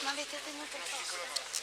Ma avete tenuto poco?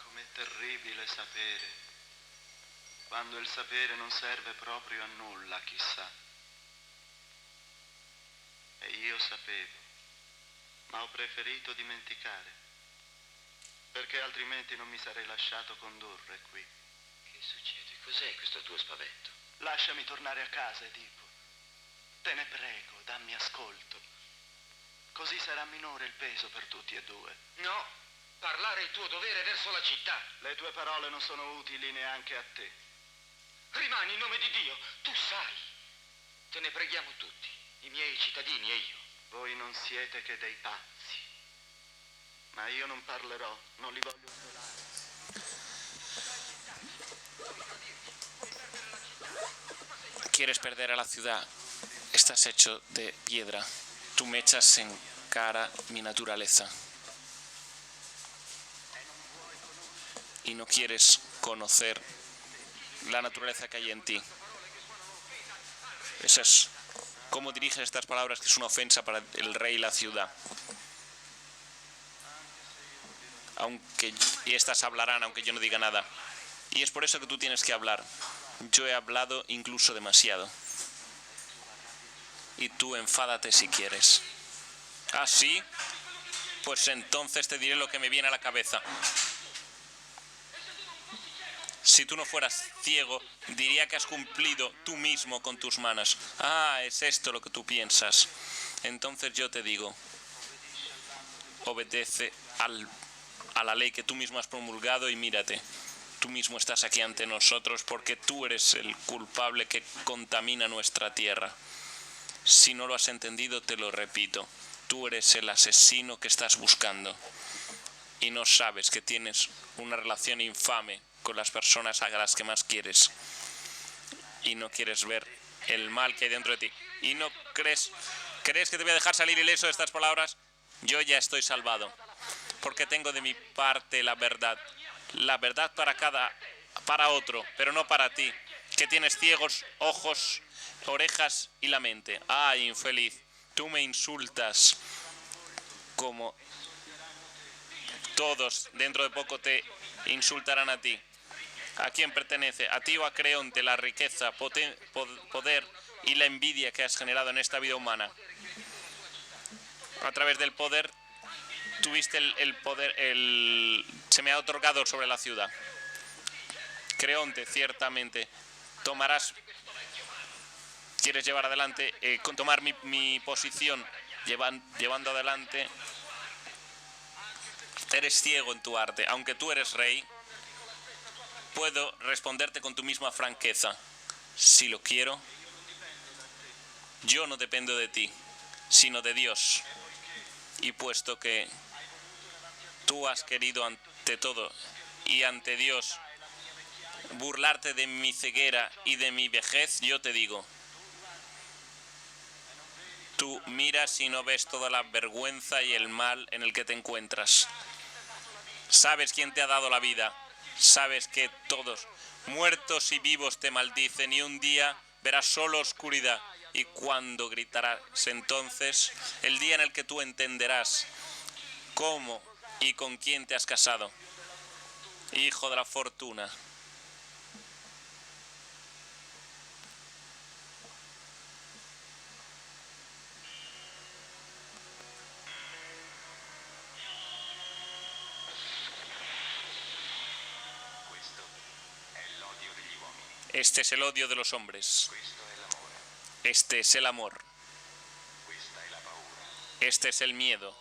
Com'è terribile sapere, quando il sapere non serve proprio a nulla, chissà. E io sapevo, ma ho preferito dimenticare, perché altrimenti non mi sarei lasciato condurre qui. Che succede? Cos'è questo tuo spavento? Lasciami tornare a casa, Edipo. Te ne prego, dammi ascolto. Così sarà minore il peso per tutti e due. No! Parlare è il tuo dovere verso la città. Le tue parole non sono utili neanche a te. Rimani in nome di Dio. Tu sai. Te ne preghiamo tutti, i miei cittadini e io. Voi non siete che dei pazzi. Ma io non parlerò, non li voglio violare. Quieres perder a la ciudad. Estás hecho de piedra. Tú me echas en cara mi naturaleza. Y no quieres conocer la naturaleza que hay en ti. Eso es cómo diriges estas palabras, que es una ofensa para el rey y la ciudad. Y estas hablarán aunque yo no diga nada. Y es por eso que tú tienes que hablar. Yo he hablado incluso demasiado. Y tú enfádate si quieres. ¿Ah, sí? Pues entonces te diré lo que me viene a la cabeza. Si tú no fueras ciego, diría que has cumplido tú mismo con tus manos. Ah, es esto lo que tú piensas. Entonces yo te digo, obedece a la ley que tú mismo has promulgado y mírate. Tú mismo estás aquí ante nosotros porque tú eres el culpable que contamina nuestra tierra. Si no lo has entendido, te lo repito. Tú eres el asesino que estás buscando. Y no sabes que tienes una relación infame con las personas a las que más quieres. Y no quieres ver el mal que hay dentro de ti. ¿Y no crees que te voy a dejar salir ileso de estas palabras? Yo ya estoy salvado. Porque tengo de mi parte la verdad. La verdad para otro, pero no para ti. Que tienes ciegos, ojos, orejas y la mente. ¡Ay, infeliz! Tú me insultas como todos dentro de poco te insultarán a ti. ¿A quién pertenece? ¿A ti o a Creonte la riqueza, poder y la envidia que has generado en esta vida humana? A través del poder tuviste el poder, se me ha otorgado sobre la ciudad. Creonte, ciertamente, quieres llevar adelante, tomar mi posición, llevando adelante. Eres ciego en tu arte, aunque tú eres rey. Puedo responderte con tu misma franqueza. Si lo quiero, yo no dependo de ti, sino de Dios. Y puesto que tú has querido ante todo y ante Dios burlarte de mi ceguera y de mi vejez, yo te digo, tú miras y no ves toda la vergüenza y el mal en el que te encuentras. Sabes quién te ha dado la vida. Sabes que todos, muertos y vivos, te maldicen y un día verás solo oscuridad. Y cuando gritarás entonces, el día en el que tú entenderás cómo y con quién te has casado. Hijo de la fortuna. 。 . 。 Esta es la fortuna. 。 . 。 . 。 . 。 . 。 . 。 . 。 . 。 . 。 . 。 . 。 Esta es la fortuna. 。 . 。 . 。 . 。 . 。 . 。 . 。 . 。 . Este es el odio de los hombres. Este es el amor. Este es el miedo.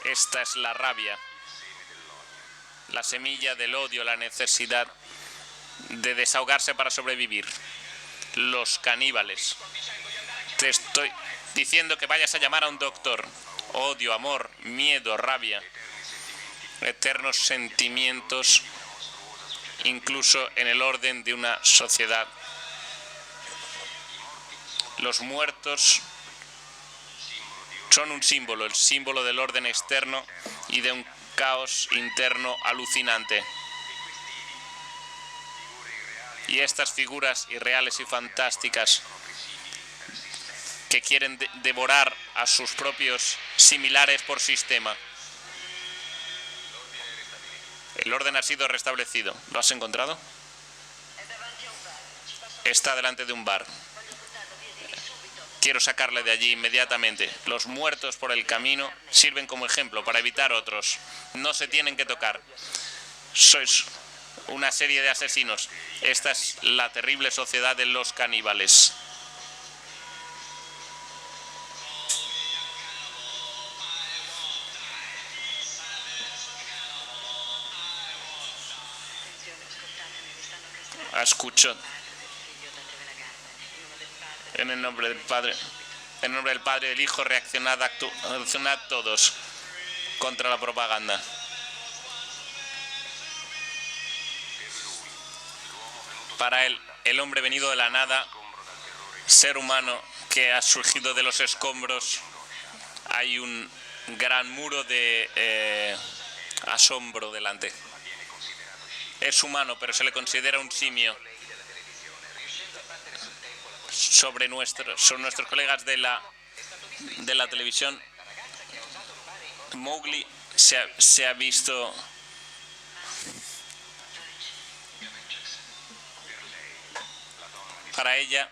Esta es la rabia. La semilla del odio, la necesidad de desahogarse para sobrevivir. Los caníbales. Te estoy diciendo que vayas a llamar a un doctor. Odio, amor, miedo, rabia. Eternos sentimientos, incluso en el orden de una sociedad. Los muertos son un símbolo, el símbolo del orden externo y de un caos interno alucinante. Y estas figuras irreales y fantásticas que quieren devorar a sus propios similares por sistema. El orden ha sido restablecido. ¿Lo has encontrado? Está delante de un bar. Quiero sacarle de allí inmediatamente. Los muertos por el camino sirven como ejemplo para evitar otros. No se tienen que tocar. Sois una serie de asesinos. Esta es la terrible sociedad de los caníbales. Escucho. En el nombre del Padre, en el nombre del Padre y del Hijo, reaccionad todos contra la propaganda. Para él, el hombre venido de la nada, ser humano que ha surgido de los escombros, hay un gran muro de asombro delante. Es humano, pero se le considera un simio. Sobre nuestros colegas de la televisión, Mowgli se ha visto para ella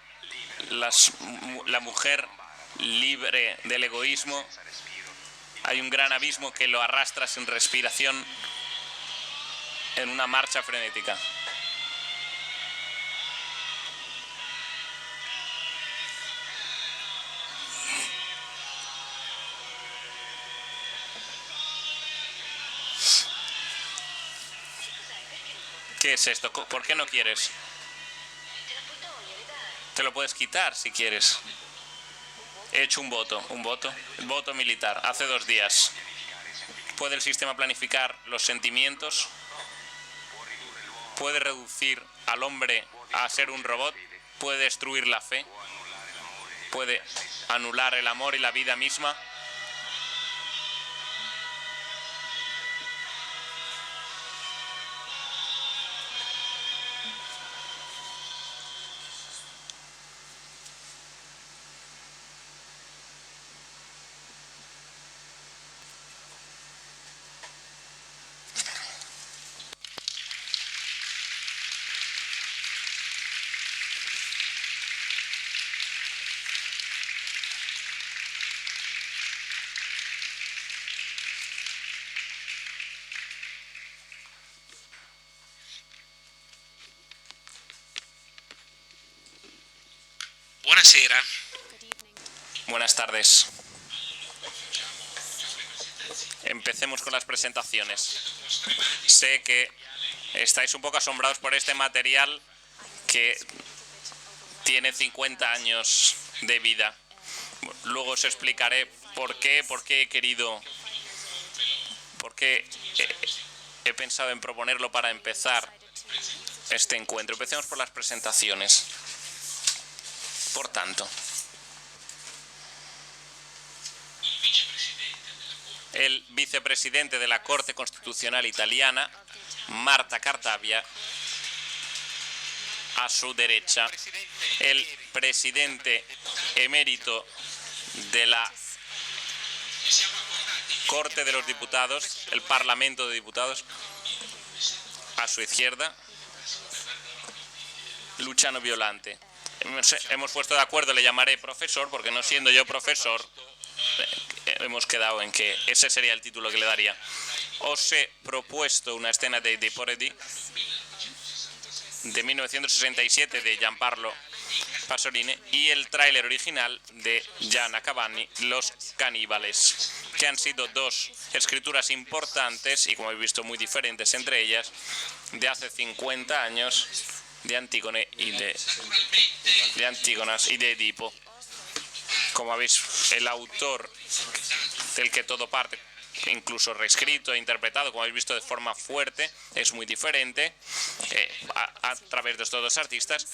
la mujer libre del egoísmo. Hay un gran abismo que lo arrastra sin respiración en una marcha frenética. ¿Qué es esto? ¿Por qué no quieres? Te lo puedes quitar si quieres. He hecho un voto militar, hace 2 días. ¿Puede el sistema planificar los sentimientos? ¿Puede reducir al hombre a ser un robot? ¿Puede destruir la fe? ¿Puede anular el amor y la vida misma? Buonasera. Buenas tardes. Empecemos con las presentaciones. Sé que estáis un poco asombrados por este material que tiene 50 años de vida. Luego os explicaré por qué he pensado en proponerlo para empezar este encuentro. Empecemos por las presentaciones. Por tanto, el vicepresidente de la Corte Constitucional Italiana, Marta Cartabia, a su derecha, el presidente emérito de la Corte de los Diputados, el Parlamento de Diputados, a su izquierda, Luciano Violante. Hemos puesto de acuerdo, le llamaré profesor, porque no siendo yo profesor, hemos quedado en que ese sería el título que le daría. Os he propuesto una escena de Poredy de 1967 de Giancarlo Pasolini y el tráiler original de Gianna Cavani, Los Caníbales, que han sido dos escrituras importantes y, como habéis visto, muy diferentes entre ellas, de hace 50 años, de Antígonas y de Edipo. Como veis, el autor del que todo parte, incluso reescrito e interpretado, como habéis visto, de forma fuerte, es muy diferente a través de estos dos artistas.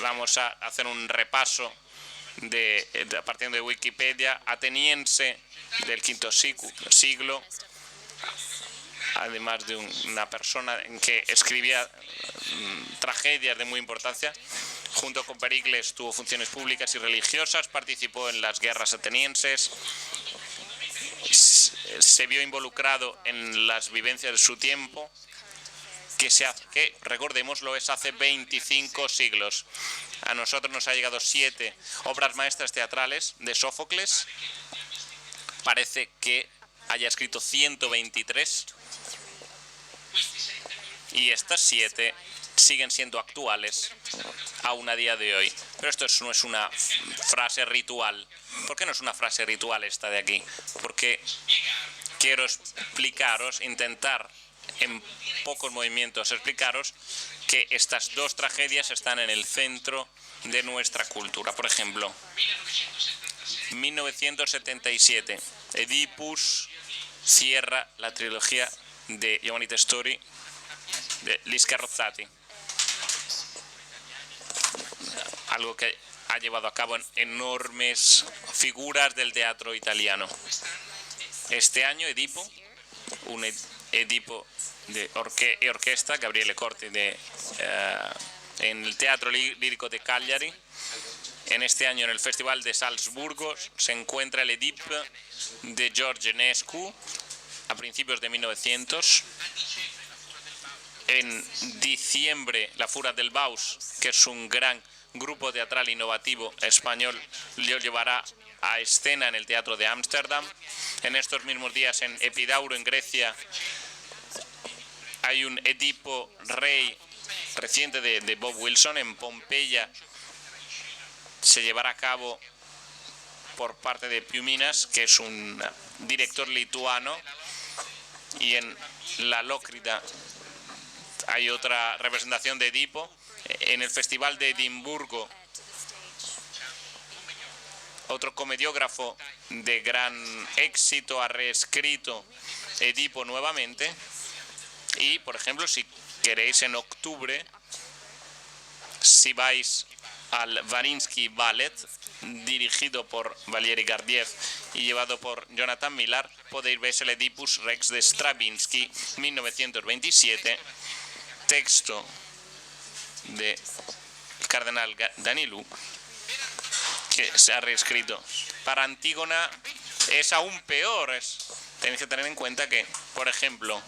Vamos a hacer un repaso partiendo de Wikipedia. Ateniense del V siglo, además de una persona que escribía tragedias de muy importancia. Junto con Pericles tuvo funciones públicas y religiosas, participó en las guerras atenienses, se vio involucrado en las vivencias de su tiempo, que recordémoslo, es hace 25 siglos. A nosotros nos ha llegado 7 obras maestras teatrales de Sófocles. Parece que haya escrito 123 y estas 7 siguen siendo actuales aún a día de hoy. Pero esto no es una frase ritual. ¿Por qué no es una frase ritual esta de aquí? Porque quiero explicaros, intentar en pocos movimientos explicaros que estas dos tragedias están en el centro de nuestra cultura. Por ejemplo, 1977, Oedipus cierra la trilogía de Giovanni Testori de Gli Scarrozzati, algo que ha llevado a cabo en enormes figuras del teatro italiano. Este año Edipo, un Edipo de orquesta, Gabriele Corti en el Teatro Lírico de Cagliari. En este año en el Festival de Salzburgo se encuentra el Edipo de George Enescu a principios de 1900. En diciembre, La Fura del Baus, que es un gran grupo teatral innovativo español, lo llevará a escena en el Teatro de Ámsterdam. En estos mismos días, en Epidauro, en Grecia, hay un Edipo Rey reciente de Bob Wilson. En Pompeya se llevará a cabo por parte de Piuminas, que es un director lituano, y en La Lócrida hay otra representación de Edipo. En el Festival de Edimburgo, otro comediógrafo de gran éxito ha reescrito Edipo nuevamente. Y, por ejemplo, si queréis, en octubre, si vais al Varinsky Ballet, dirigido por Valery Gardiev y llevado por Jonathan Millar, podéis ver el Oedipus Rex de Stravinsky, 1927, texto del cardenal Danilou, que se ha reescrito. Para Antígona es aún peor. Tenéis que tener en cuenta que, por ejemplo,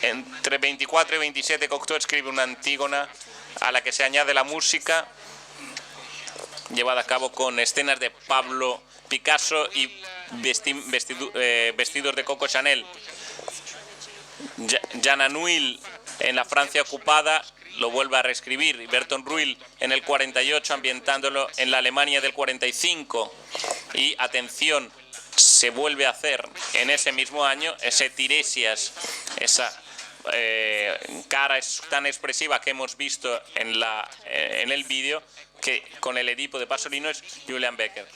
entre 24 y 27 Cocteau escribe una Antígona a la que se añade la música llevada a cabo con escenas de Pablo Picasso y vestidos de Coco Chanel. Jean Anouilh en la Francia ocupada lo vuelve a reescribir, y Berton Ruil en el 48 ambientándolo en la Alemania del 45. Y atención, se vuelve a hacer en ese mismo año ese Tiresias, esa cara tan expresiva que hemos visto en el vídeo, que con el Edipo de Pasolini es Julian Becker,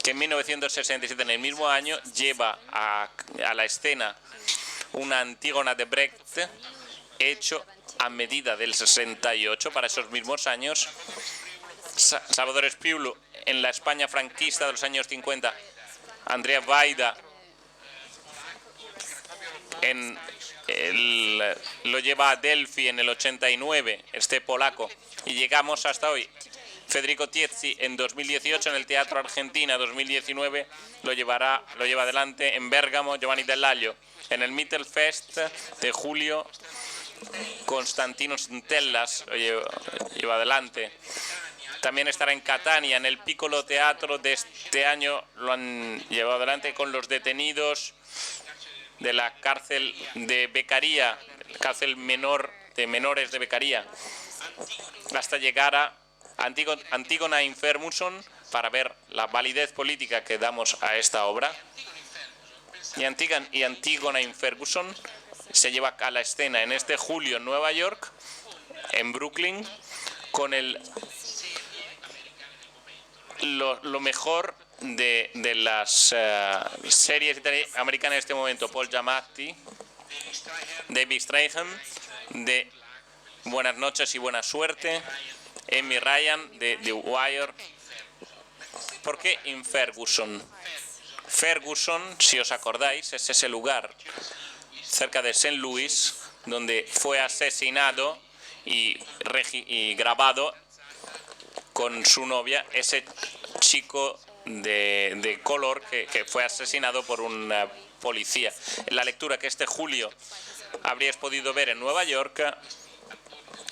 que en 1967, en el mismo año, lleva a la escena una Antígona de Brecht hecho a medida del 68 para esos mismos años. Salvador Espriu en la España franquista de los años 50, Andrea Vaida lo lleva a Delphi en el 89, este polaco, y llegamos hasta hoy. Federico Tiezzi en 2018 en el Teatro Argentina, 2019 lo lleva adelante en Bérgamo Giovanni Dell'Aglio. En el Mittelfest de julio Constantino Stellas lo lleva adelante. También estará en Catania, en el Piccolo Teatro de este año lo han llevado adelante con Los Detenidos de la cárcel de Becaría, cárcel de menores de Becaría, hasta llegar a Antígona Inferguson, para ver la validez política que damos a esta obra. Y Antígona Inferguson se lleva a la escena en este julio en Nueva York, en Brooklyn, con lo mejor de las series americanas de este momento: Paul Giamatti, David Strathairn de Buenas noches y buena suerte, Amy Ryan de The Wire. ¿Por qué en Ferguson? Ferguson, si os acordáis, es ese lugar cerca de St. Louis donde fue asesinado y grabado con su novia ese chico de color que fue asesinado por un policía. La lectura que este julio habríais podido ver en Nueva York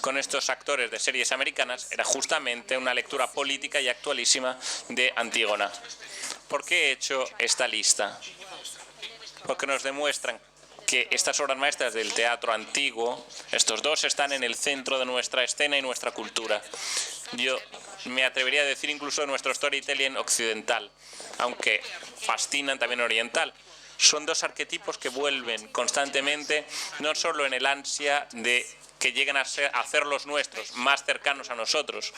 con estos actores de series americanas era justamente una lectura política y actualísima de Antígona. ¿Por qué he hecho esta lista? Porque nos demuestran que estas obras maestras del teatro antiguo, estos dos, están en el centro de nuestra escena y nuestra cultura. Yo me atrevería a decir incluso de nuestro storytelling occidental, aunque fascinan también oriental. Son dos arquetipos que vuelven constantemente, no solo en el ansia de que lleguen a hacerlos nuestros, más cercanos a nosotros,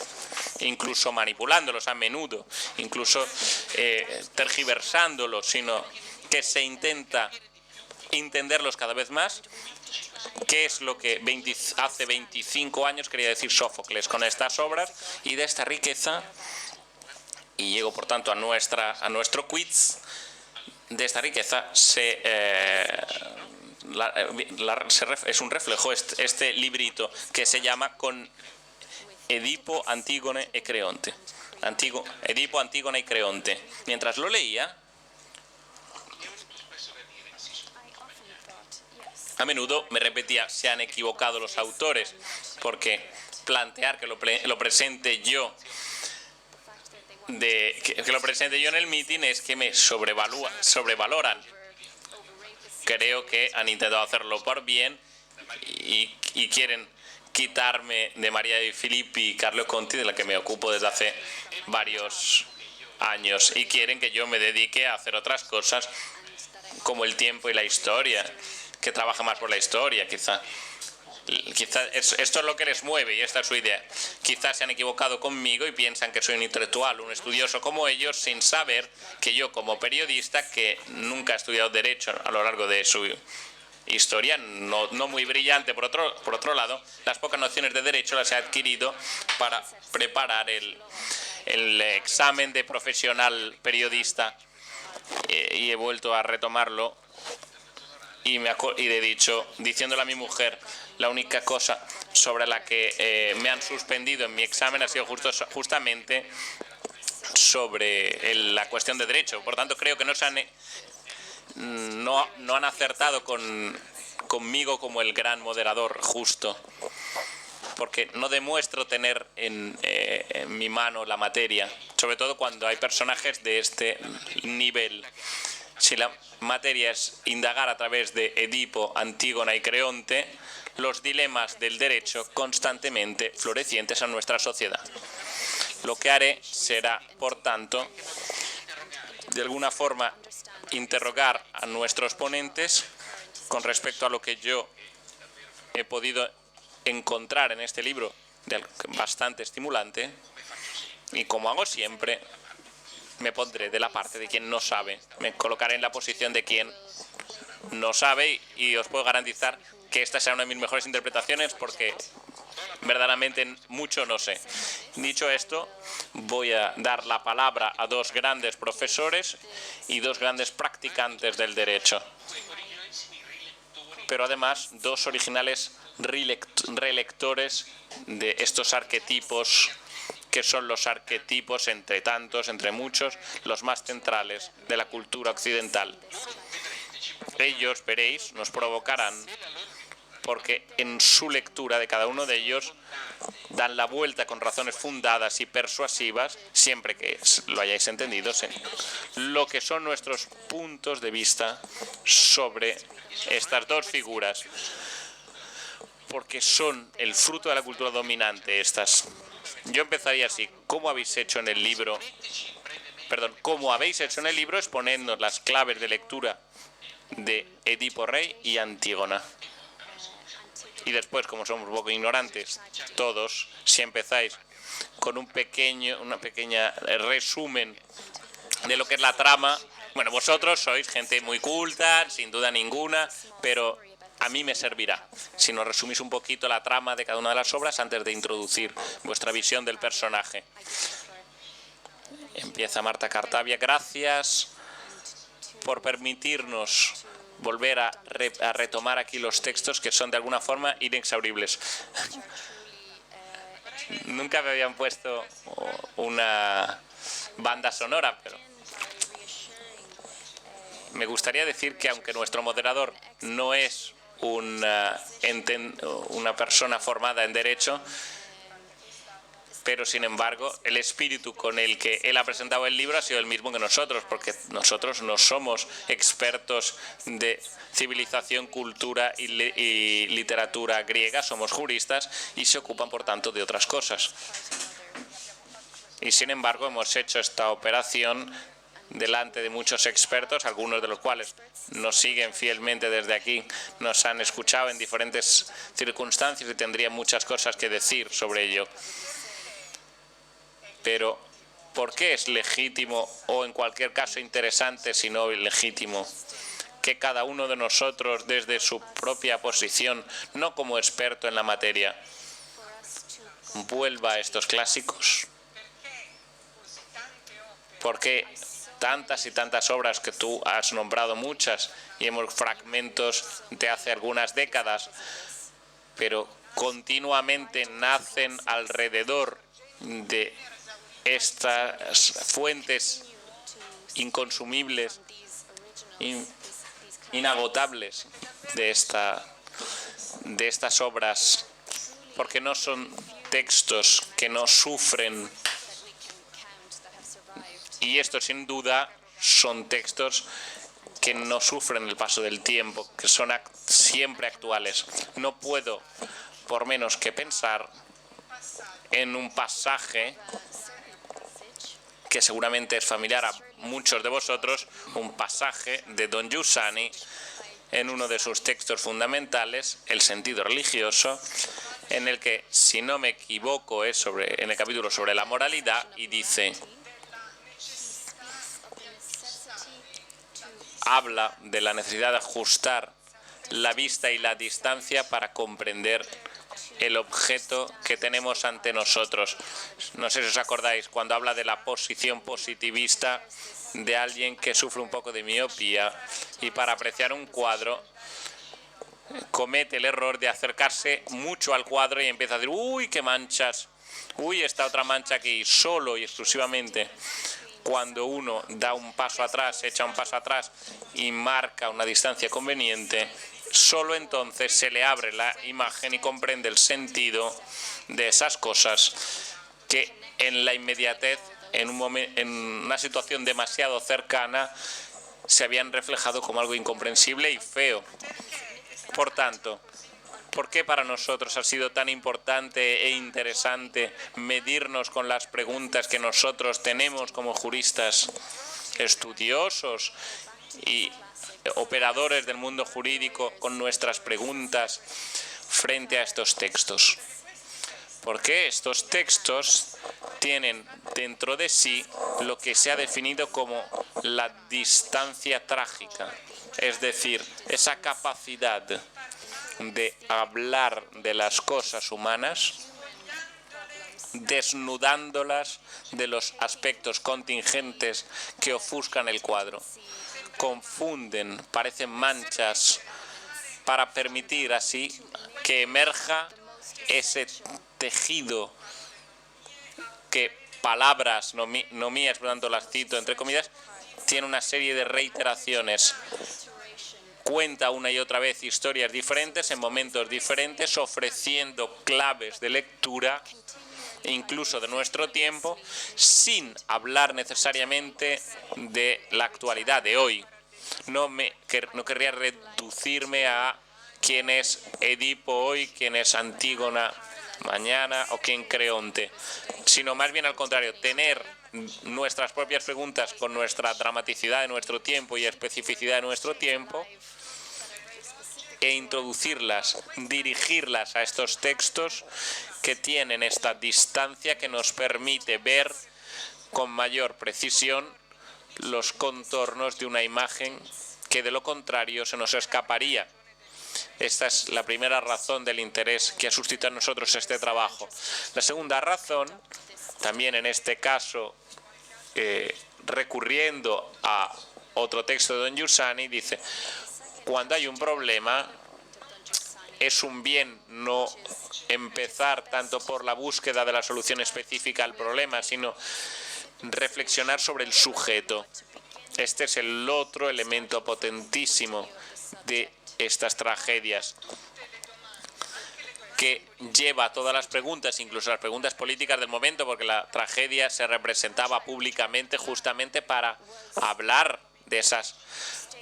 incluso manipulándolos a menudo, incluso tergiversándolos, sino que se intenta entenderlos cada vez más. ¿Qué es lo que hace 25 años quería decir Sófocles con estas obras? Y de esta riqueza, y llego por tanto a nuestro quiz, de esta riqueza es un reflejo este librito que se llama Con Edipo, Antígona y Creonte. Edipo, Antígona y Creonte. Mientras lo leía, a menudo me repetía: se han equivocado los autores, porque plantear que lo presente yo en el meeting es que me sobrevaloran. Creo que han intentado hacerlo por bien y quieren quitarme de María de Filippi y Carlo Conti, de la que me ocupo desde hace varios años, y quieren que yo me dedique a hacer otras cosas como el tiempo y la historia, que trabaja más por la historia. Quizá esto es lo que les mueve y esta es su idea. Quizás se han equivocado conmigo y piensan que soy un intelectual, un estudioso como ellos, sin saber que yo, como periodista que nunca ha estudiado Derecho a lo largo de su historia, no muy brillante por otro lado, las pocas nociones de Derecho las he adquirido para preparar el examen de profesional periodista, y he vuelto a retomarlo. Y he dicho, diciéndole a mi mujer, la única cosa sobre la que me han suspendido en mi examen ha sido justamente sobre la cuestión de derecho. Por tanto, creo que no han acertado conmigo como el gran moderador justo, porque no demuestro tener en mi mano la materia, sobre todo cuando hay personajes de este nivel. Si la materia es indagar a través de Edipo, Antígona y Creonte los dilemas del derecho constantemente florecientes en nuestra sociedad. Lo que haré será, por tanto, de alguna forma interrogar a nuestros ponentes con respecto a lo que yo he podido encontrar en este libro, bastante estimulante, y como hago siempre, me pondré de la parte de quien no sabe, me colocaré en la posición de quien no sabe, y os puedo garantizar que esta será una de mis mejores interpretaciones, porque verdaderamente mucho no sé. Dicho esto, voy a dar la palabra a dos grandes profesores y dos grandes practicantes del derecho, pero además dos originales relectores de estos arquetipos, que son los arquetipos, entre tantos, entre muchos, los más centrales de la cultura occidental. Ellos, veréis, nos provocarán porque en su lectura de cada uno de ellos dan la vuelta con razones fundadas y persuasivas, siempre que lo hayáis entendido, lo que son nuestros puntos de vista sobre estas dos figuras, porque son el fruto de la cultura dominante estas. Yo empezaría así: ¿cómo habéis hecho en el libro? Como habéis hecho en el libro, exponiendo las claves de lectura de Edipo Rey y Antígona. Y después, como somos un poco ignorantes todos, si empezáis con una pequeña resumen de lo que es la trama, bueno, vosotros sois gente muy culta, sin duda ninguna, pero a mí me servirá si nos resumís un poquito la trama de cada una de las obras antes de introducir vuestra visión del personaje. Empieza Marta Cartavia. Gracias por permitirnos volver a retomar aquí los textos, que son de alguna forma inexhauribles. Nunca me habían puesto una banda sonora, pero me gustaría decir que aunque nuestro moderador no es una persona formada en derecho, pero sin embargo el espíritu con el que él ha presentado el libro ha sido el mismo que nosotros, porque nosotros no somos expertos de civilización, cultura y literatura griega, somos juristas y se ocupan por tanto de otras cosas. Y sin embargo hemos hecho esta operación delante de muchos expertos, algunos de los cuales nos siguen fielmente desde aquí, nos han escuchado en diferentes circunstancias y tendrían muchas cosas que decir sobre ello. Pero, ¿por qué es legítimo, o en cualquier caso interesante, si no ilegítimo, que cada uno de nosotros, desde su propia posición, no como experto en la materia, vuelva a estos clásicos? ¿Por qué tantas y tantas obras que tú has nombrado, muchas, y hemos fragmentos de hace algunas décadas, pero continuamente nacen alrededor de estas fuentes inconsumibles, inagotables de estas obras, porque no son textos que no sufren, y estos sin duda son textos que no sufren el paso del tiempo, que son siempre actuales. No puedo por menos que pensar en un pasaje que seguramente es familiar a muchos de vosotros, un pasaje de Don Giussani en uno de sus textos fundamentales, El sentido religioso, en el que, si no me equivoco, es en el capítulo sobre la moralidad, y dice, habla de la necesidad de ajustar la vista y la distancia para comprender el objeto que tenemos ante nosotros. No sé si os acordáis, cuando habla de la posición positivista de alguien que sufre un poco de miopía y para apreciar un cuadro comete el error de acercarse mucho al cuadro y empieza a decir, uy, qué manchas, uy, esta otra mancha aquí, solo y exclusivamente cuando uno da un paso atrás, echa un paso atrás y marca una distancia conveniente, solo entonces se le abre la imagen y comprende el sentido de esas cosas que en la inmediatez, en una situación demasiado cercana, se habían reflejado como algo incomprensible y feo. Por tanto, ¿por qué para nosotros ha sido tan importante e interesante medirnos con las preguntas que nosotros tenemos como juristas estudiosos y operadores del mundo jurídico con nuestras preguntas frente a estos textos? Porque estos textos tienen dentro de sí lo que se ha definido como la distancia trágica, es decir, esa capacidad de hablar de las cosas humanas desnudándolas de los aspectos contingentes que ofuscan el cuadro. Confunden, parecen manchas, para permitir así que emerja ese tejido que palabras, no mías, por tanto las cito entre comillas, tiene una serie de reiteraciones cuenta una y otra vez historias diferentes en momentos diferentes, ofreciendo claves de lectura, incluso de nuestro tiempo, sin hablar necesariamente de la actualidad de hoy. No querría reducirme a quién es Edipo hoy, quién es Antígona mañana o quién Creonte, sino más bien al contrario, tener nuestras propias preguntas con nuestra dramaticidad de nuestro tiempo y especificidad de nuestro tiempo e introducirlas, dirigirlas a estos textos que tienen esta distancia que nos permite ver con mayor precisión los contornos de una imagen que de lo contrario se nos escaparía. Esta es la primera razón del interés que ha suscitado en nosotros este trabajo. La segunda razón, también en este caso recurriendo a otro texto de Don Giussani, dice: cuando hay un problema, es un bien no empezar tanto por la búsqueda de la solución específica al problema, sino reflexionar sobre el sujeto. Este es el otro elemento potentísimo de estas tragedias, que lleva a todas las preguntas, incluso las preguntas políticas del momento, porque la tragedia se representaba públicamente justamente para hablar de esas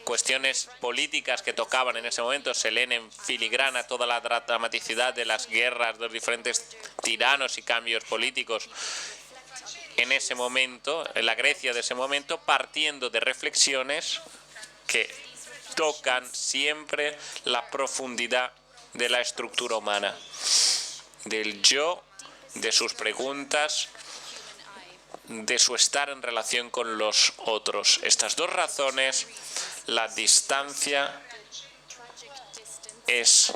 cuestiones políticas que tocaban en ese momento. Se leen en filigrana toda la dramaticidad de las guerras de los diferentes tiranos y cambios políticos en ese momento, en la Grecia de ese momento, partiendo de reflexiones que tocan siempre la profundidad de la estructura humana, del yo, de sus preguntas, de su estar en relación con los otros. Estas dos razones, la distancia es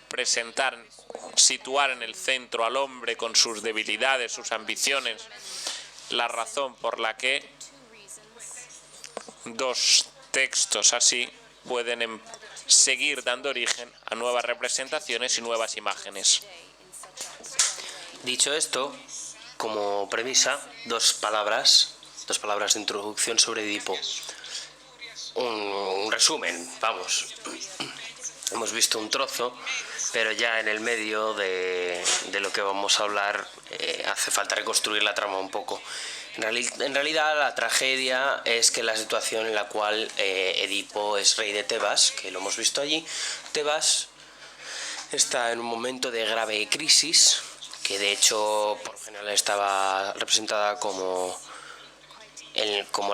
presentar, situar en el centro al hombre con sus debilidades, sus ambiciones, la razón por la que dos textos así pueden seguir dando origen a nuevas representaciones y nuevas imágenes. Dicho esto, como premisa, dos palabras de introducción sobre Edipo. Un resumen, vamos. Hemos visto un trozo, pero ya en el medio de lo que vamos a hablar hace falta reconstruir la trama un poco. En realidad la tragedia es que la situación en la cual Edipo es rey de Tebas, que lo hemos visto allí, Tebas está en un momento de grave crisis, que de hecho por lo general estaba representada como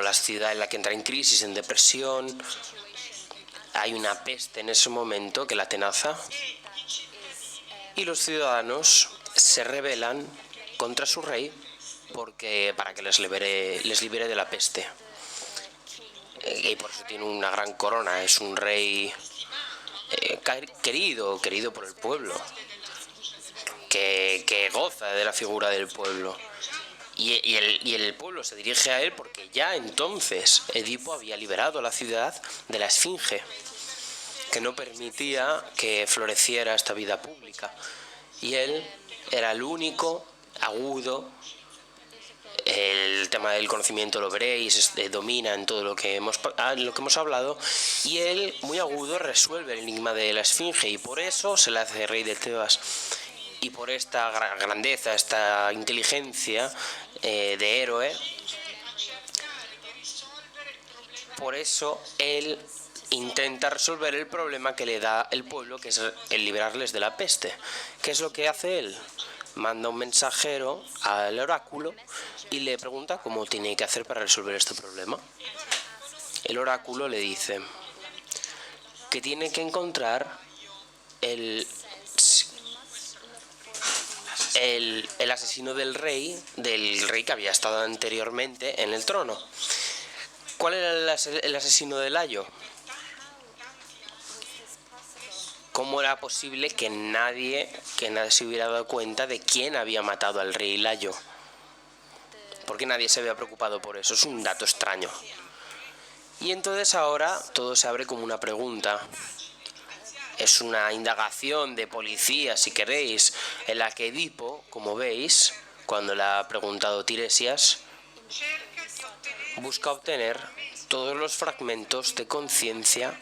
la ciudad en la que entra en crisis, en depresión. Hay una peste en ese momento que la atenaza y los ciudadanos se rebelan contra su rey para que les libere de la peste. Y por eso tiene una gran corona, es un rey querido por el pueblo, que goza de la figura del pueblo. Y el pueblo se dirige a él porque ya entonces Edipo había liberado la ciudad de la esfinge, que no permitía que floreciera esta vida pública. Y él era el único agudo. El tema del conocimiento lo veréis, domina en todo lo que hemos hablado, y él, muy agudo, resuelve el enigma de la esfinge y por eso se le hace rey de Tebas. Y por esta grandeza, esta inteligencia de héroe, por eso él intenta resolver el problema que le da el pueblo, que es el liberarles de la peste. ¿Qué es lo que hace él? Manda un mensajero al oráculo y le pregunta cómo tiene que hacer para resolver este problema. El oráculo le dice que tiene que encontrar el asesino del rey que había estado anteriormente en el trono. ¿Cuál era el asesino de Layo? ¿Cómo era posible que nadie se hubiera dado cuenta de quién había matado al rey Layo? ¿Por qué nadie se había preocupado por eso? Es un dato extraño. Y entonces ahora todo se abre como una pregunta. Es una indagación de policía, si queréis, en la que Edipo, como veis, cuando le ha preguntado Tiresias, busca obtener todos los fragmentos de conciencia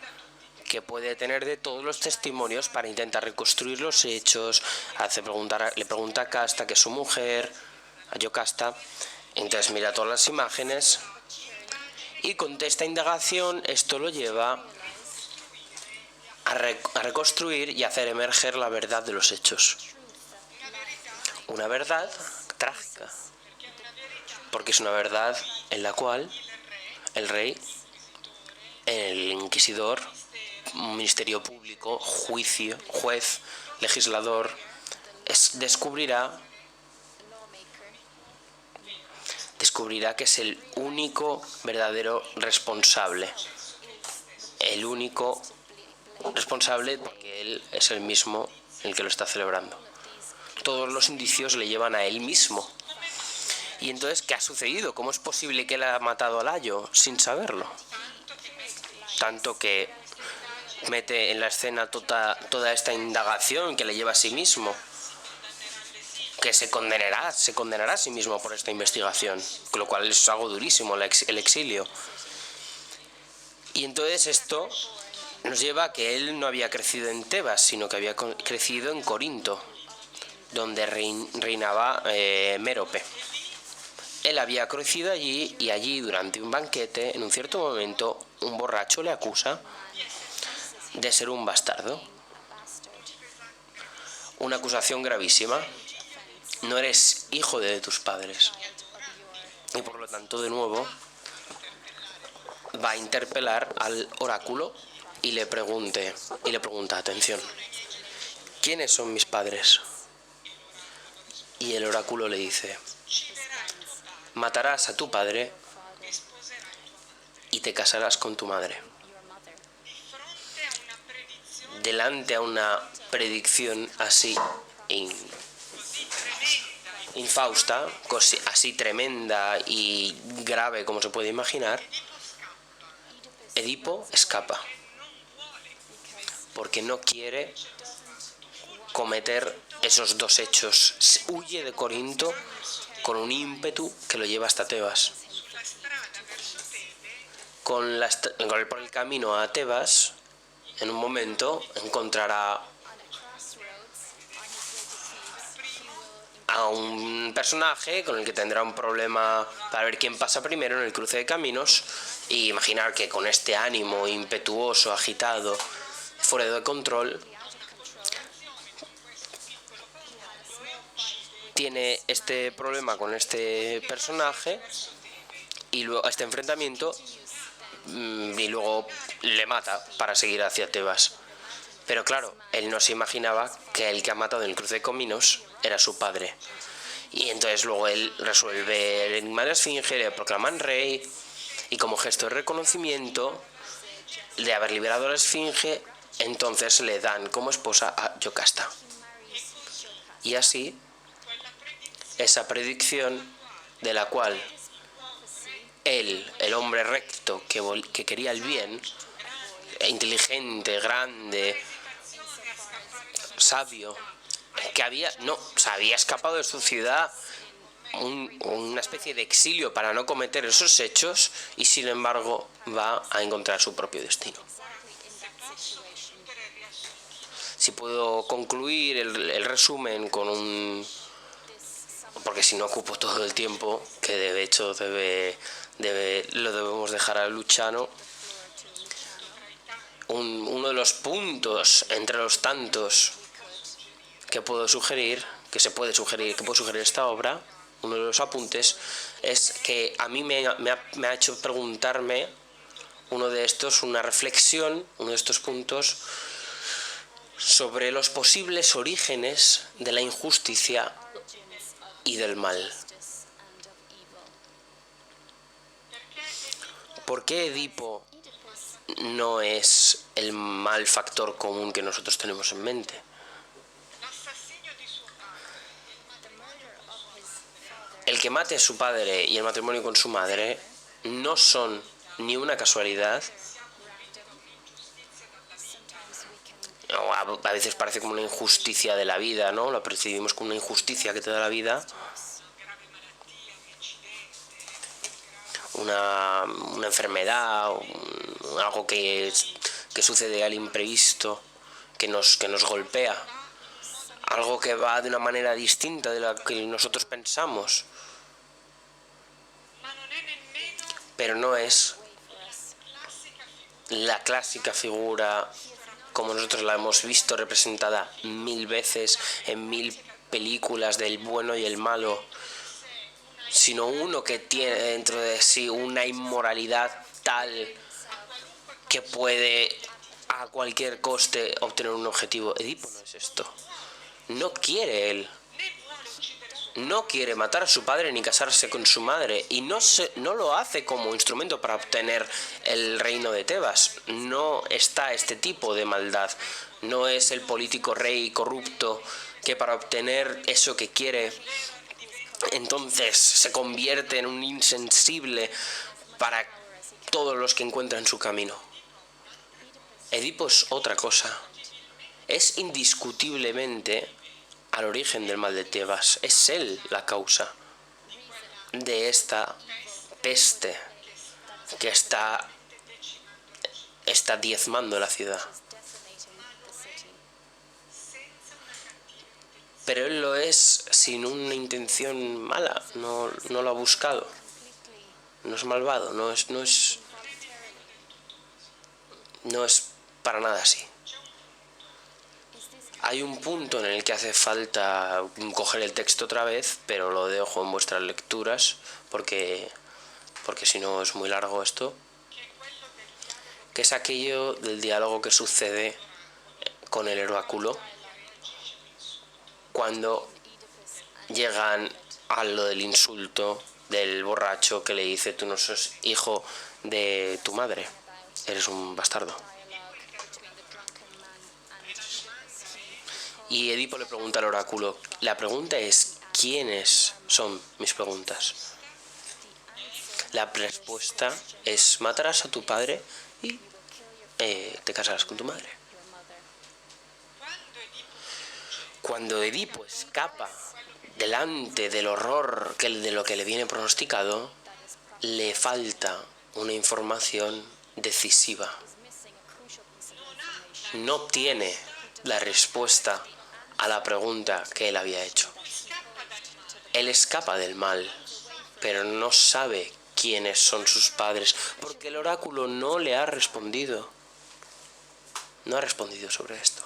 que puede tener de todos los testimonios para intentar reconstruir los hechos. Le pregunta a Casta, que es su mujer, a Yocasta. Entonces mira todas las imágenes y con esta indagación esto lo lleva a reconstruir y hacer emerger la verdad de los hechos. Una verdad trágica, porque es una verdad en la cual el rey, el inquisidor, ministerio público, juez, legislador, descubrirá que es el único verdadero responsable. El único responsable porque él es el mismo el que lo está celebrando. Todos los indicios le llevan a él mismo. Y entonces, ¿qué ha sucedido? ¿Cómo es posible que él haya matado a Layo sin saberlo? Tanto que mete en la escena toda esta indagación que le lleva a sí mismo, que se condenará a sí mismo por esta investigación, con lo cual es algo durísimo el exilio. Y entonces esto nos lleva a que él no había crecido en Tebas, sino que había crecido en Corinto, donde reinaba Mérope. Él había crecido allí y allí durante un banquete, en un cierto momento, un borracho le acusa de ser un bastardo. Una acusación gravísima. No eres hijo de tus padres. Y por lo tanto, de nuevo, va a interpelar al oráculo y le pregunta, atención, ¿quiénes son mis padres? Y el oráculo le dice, matarás a tu padre y te casarás con tu madre. Delante a una predicción así infausta, así tremenda y grave como se puede imaginar, Edipo escapa porque no quiere cometer esos dos hechos. Huye de Corinto con un ímpetu que lo lleva hasta Tebas. Por el camino a Tebas, en un momento encontrará a un personaje con el que tendrá un problema para ver quién pasa primero en el cruce de caminos, y imaginar que con este ánimo impetuoso, agitado, fuera de control, tiene este problema con este personaje y luego este enfrentamiento, y luego le mata para seguir hacia Tebas. Pero claro, él no se imaginaba que el que ha matado en el cruce de caminos era su padre. Y entonces luego él resuelve el enigma de la esfinge, le proclaman rey, y como gesto de reconocimiento de haber liberado a la esfinge, entonces le dan como esposa a Yocasta. Y así, esa predicción de la cual él, el hombre recto que quería el bien, inteligente, grande, sabio, que había escapado de su ciudad, una especie de exilio para no cometer esos hechos, y sin embargo va a encontrar su propio destino. Si puedo concluir el resumen con porque si no ocupo todo el tiempo, que de hecho lo debemos dejar a Luciano. Uno de los puntos entre los tantos que puedo sugerir esta obra, uno de los apuntes, es que a mí me ha hecho preguntarme uno de estos puntos sobre los posibles orígenes de la injusticia y del mal. ¿Por qué Edipo no es el mal factor común que nosotros tenemos en mente? El que mate a su padre y el matrimonio con su madre no son ni una casualidad, o a veces parece como una injusticia de la vida, ¿no? Lo percibimos como una injusticia que te da la vida, una enfermedad, algo que que sucede al imprevisto, que nos golpea, algo que va de una manera distinta de la que nosotros pensamos, pero no es la clásica figura como nosotros la hemos visto representada 1000 veces en 1000 películas del bueno y el malo, sino uno que tiene dentro de sí una inmoralidad tal que puede a cualquier coste obtener un objetivo. Edipo no es esto. No quiere él. No quiere matar a su padre ni casarse con su madre, y no lo hace como instrumento para obtener el reino de Tebas. No está este tipo de maldad. No es el político rey corrupto que para obtener eso que quiere, entonces se convierte en un insensible para todos los que encuentran su camino. Edipo es otra cosa. Es indiscutiblemente al origen del mal de Tebas. Es él la causa de esta peste que está diezmando la ciudad. Pero él lo es sin una intención mala, no lo ha buscado. No es malvado, no es para nada así. Hay un punto en el que hace falta coger el texto otra vez, pero lo dejo en vuestras lecturas, porque si no es muy largo esto, que es aquello del diálogo que sucede con el oráculo cuando llegan a lo del insulto del borracho que le dice: tú no sos hijo de tu madre, eres un bastardo. Y Edipo le pregunta al oráculo, la pregunta es: ¿quiénes son mis preguntas? La respuesta es: matarás a tu padre y te casarás con tu madre. Cuando Edipo escapa delante del horror de lo que le viene pronosticado, le falta una información decisiva. No obtiene la respuesta a la pregunta que él había hecho. Él escapa del mal, pero no sabe quiénes son sus padres, porque el oráculo no le ha respondido. No ha respondido sobre esto.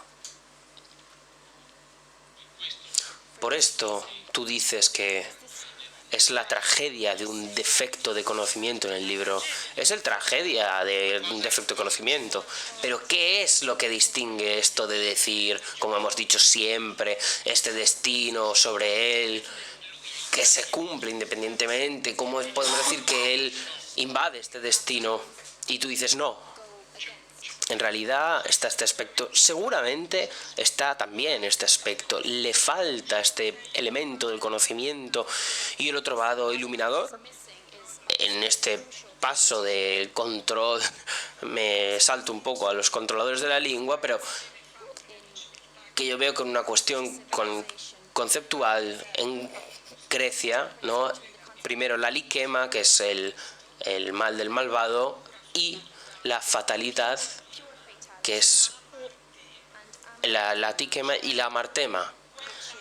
Por esto tú dices que es la tragedia de un defecto de conocimiento en el libro. Es la tragedia de un defecto de conocimiento. Pero ¿qué es lo que distingue esto de decir, como hemos dicho siempre, este destino sobre él, que se cumple independientemente? ¿Cómo podemos decir que él invade este destino? Y tú dices no. En realidad está este aspecto, seguramente está también este aspecto, le falta este elemento del conocimiento. Y el otro lado iluminador, en este paso del control, me salto un poco a los controladores de la lengua, pero que yo veo con una cuestión conceptual en Grecia, ¿no? Primero la liquema, que es el mal del malvado, y la fatalidad, que es la tiquema y la amartema,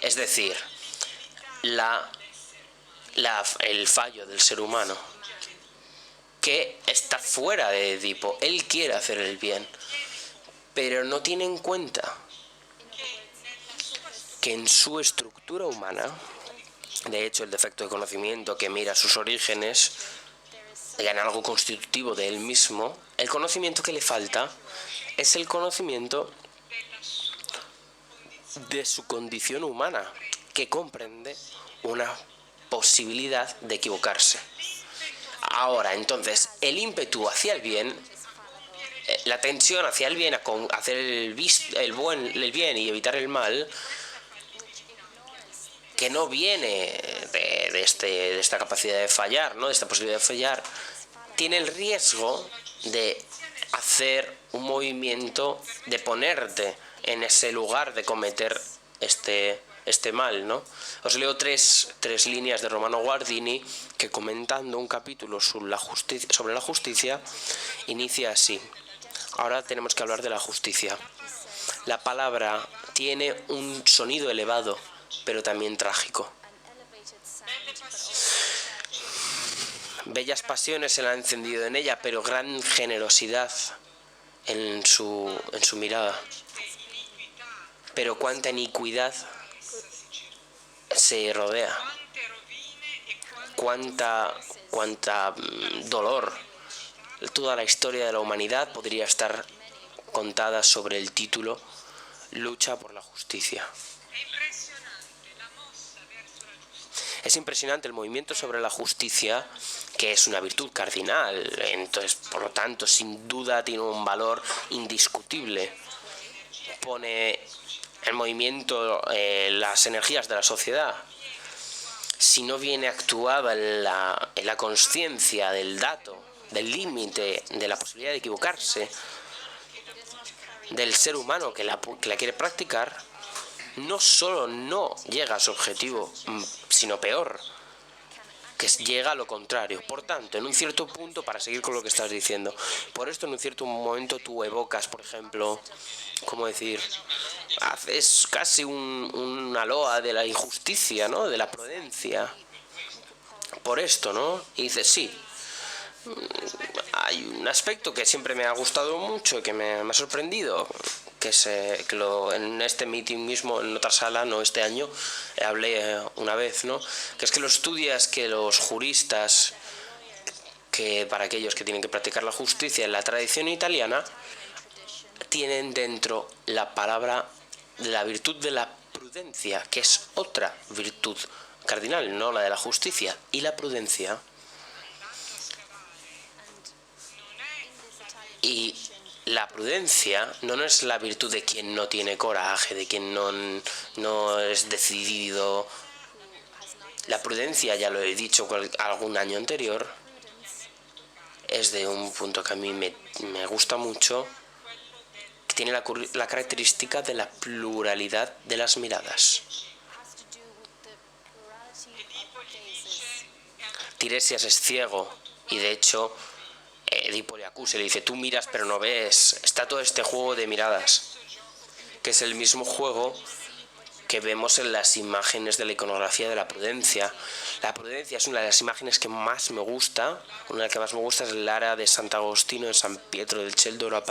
es decir, el fallo del ser humano, que está fuera de Edipo. Él quiere hacer el bien, pero no tiene en cuenta que en su estructura humana, de hecho el defecto de conocimiento que mira sus orígenes, en algo constitutivo de él mismo, el conocimiento que le falta es el conocimiento de su condición humana, que comprende una posibilidad de equivocarse. Ahora, entonces, el ímpetu hacia el bien, la tensión hacia el bien, a hacer el bien y evitar el mal, que no viene de esta capacidad de fallar, ¿no? De esta posibilidad de fallar, tiene el riesgo de hacer un movimiento, de ponerte en ese lugar de cometer este mal, ¿no? Os leo tres líneas de Romano Guardini, que comentando un capítulo sobre la justicia inicia así: Ahora tenemos que hablar de la justicia. La palabra tiene un sonido elevado, pero también trágico. Bellas pasiones se le han encendido en ella, pero gran generosidad en su mirada. Pero cuánta iniquidad se rodea, cuánta dolor. Toda la historia de la humanidad podría estar contada sobre el título Lucha por la justicia. Es impresionante el movimiento sobre la justicia, que es una virtud cardinal, entonces, por lo tanto, sin duda tiene un valor indiscutible. Pone en movimiento las energías de la sociedad. Si no viene actuada en la consciencia del dato, del límite, de la posibilidad de equivocarse, del ser humano que la quiere practicar, no solo no llega a su objetivo, sino peor, que llega a lo contrario. Por tanto, en un cierto punto, para seguir con lo que estás diciendo, por esto en un cierto momento tú evocas, por ejemplo, ¿cómo decir? Haces casi una loa de la injusticia, ¿no? De la prudencia. Por esto, ¿no? Y dices, sí, hay un aspecto que siempre me ha gustado mucho y que me ha sorprendido, en este meeting mismo, en otra sala, no este año, hablé una vez, ¿no? Que es que lo estudias que los juristas, que para aquellos que tienen que practicar la justicia en la tradición italiana, tienen dentro la palabra, la virtud de la prudencia, que es otra virtud cardinal, no la de la justicia, y la prudencia. Y la prudencia no es la virtud de quien no tiene coraje, de quien no es decidido. La prudencia, ya lo he dicho algún año anterior, es de un punto que a mí me gusta mucho, que tiene la característica de la pluralidad de las miradas. Tiresias es ciego y de hecho Edipo le acusa y le dice, tú miras pero no ves. Está todo este juego de miradas, que es el mismo juego que vemos en las imágenes de la iconografía de la prudencia. La prudencia es una de las imágenes que más me gusta. Una de las que más me gusta es el Ara de Sant'Agostino en San Pietro del Celdoro en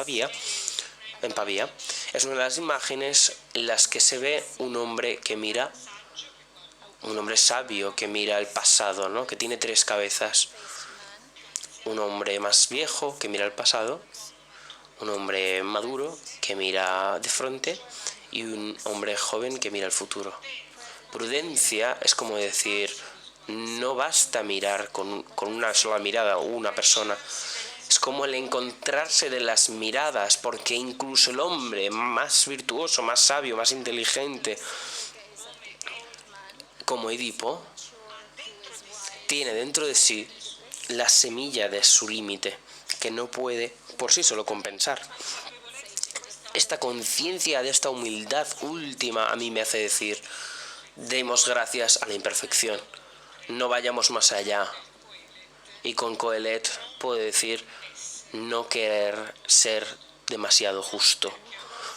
Pavía. Es una de las imágenes en las que se ve un hombre que mira, un hombre sabio que mira el pasado, ¿no? Que tiene tres cabezas. Un hombre más viejo que mira el pasado, un hombre maduro que mira de frente y un hombre joven que mira el futuro. Prudencia es como decir, no basta mirar con una sola mirada o una persona. Es como el encontrarse de las miradas, porque incluso el hombre más virtuoso, más sabio, más inteligente, como Edipo, tiene dentro de sí la semilla de su límite, que no puede por sí solo compensar. Esta conciencia de esta humildad última a mí me hace decir, demos gracias a la imperfección, no vayamos más allá. Y con Coelet puedo decir, no querer ser demasiado justo.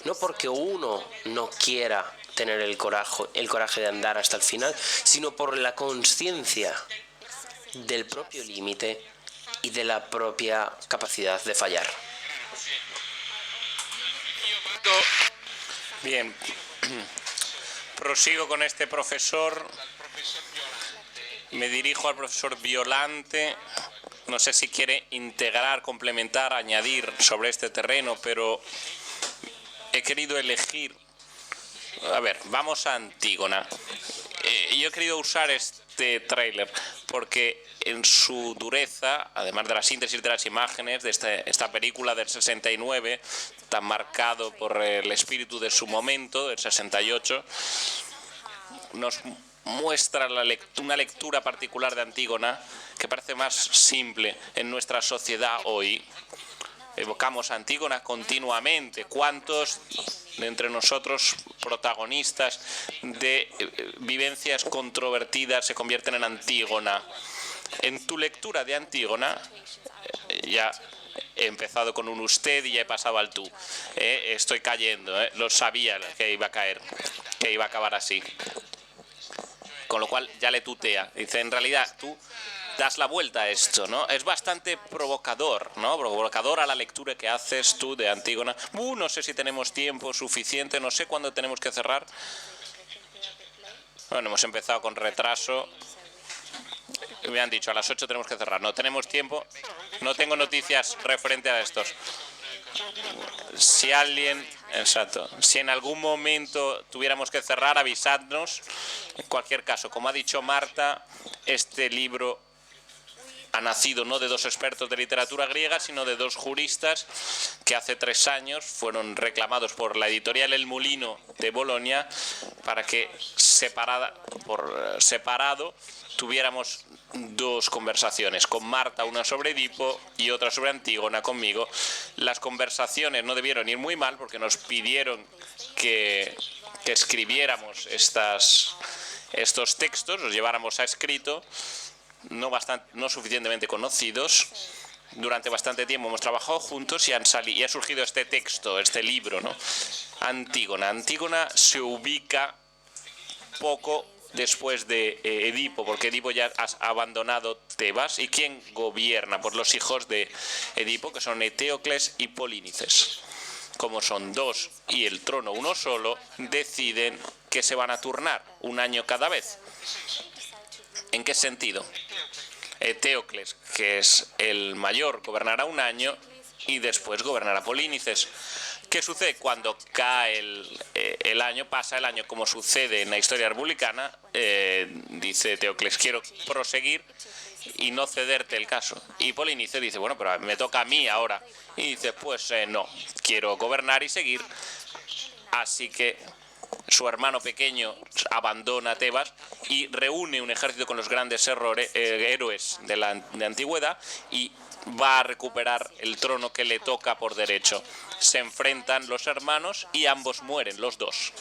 No porque uno no quiera tener el coraje de andar hasta el final, sino por la conciencia del propio límite y de la propia capacidad de fallar. Bien, prosigo con este profesor. Me dirijo al profesor Violante. No sé si quiere integrar, complementar, añadir sobre este terreno, pero he querido elegir. A ver, vamos a Antígona. Yo he querido usar este tráiler porque en su dureza, además de la síntesis de las imágenes de esta película del 69, tan marcado por el espíritu de su momento, del 68, nos muestra una lectura particular de Antígona que parece más simple en nuestra sociedad hoy. Evocamos a Antígona continuamente. ¿Cuántos de entre nosotros, protagonistas de vivencias controvertidas, se convierten en Antígona? En tu lectura de Antígona, ya He empezado con un usted y ya he pasado al tú. Estoy cayendo, lo sabía que iba a caer, que iba a acabar así. Con lo cual ya le tutea. Dice, en realidad tú das la vuelta a esto, ¿no? Es bastante provocador, ¿no? Provocador a la lectura que haces tú de Antígona. No sé si tenemos tiempo suficiente, no sé cuándo tenemos que cerrar. Bueno, hemos empezado con retraso. Me han dicho, a las 8 tenemos que cerrar. No tenemos tiempo. No tengo noticias referente a estos. Si alguien... Exacto. Si en algún momento tuviéramos que cerrar, avisadnos. En cualquier caso, como ha dicho Marta, este libro ha nacido no de dos expertos de literatura griega, sino de dos juristas que hace 3 años fueron reclamados por la editorial El Molino de Bolonia para que separado tuviéramos 2 conversaciones, con Marta una sobre Edipo y otra sobre Antígona conmigo. Las conversaciones no debieron ir muy mal porque nos pidieron que escribiéramos estos textos, los lleváramos a escrito, no suficientemente conocidos. Durante bastante tiempo hemos trabajado juntos y ha surgido este texto, este libro, ¿no? Antígona. Antígona se ubica poco después de Edipo, porque Edipo ya ha abandonado Tebas. ¿Y quién gobierna? Pues los hijos de Edipo, que son Eteocles y Polínices. Como son 2 y el trono uno solo, deciden que se van a turnar 1 año cada vez. ¿En qué sentido? Eteocles, que es el mayor, gobernará 1 año y después gobernará Polínices. ¿Qué sucede cuando cae el año, pasa el año, como sucede en la historia republicana? Dice Eteocles, quiero proseguir y no cederte el caso. Y Polínices dice, bueno, pero me toca a mí ahora. Y dice, pues no, quiero gobernar y seguir. Así que su hermano pequeño abandona Tebas y reúne un ejército con los grandes héroes de la antigüedad y va a recuperar el trono que le toca por derecho. Se enfrentan los hermanos y ambos mueren, los 2,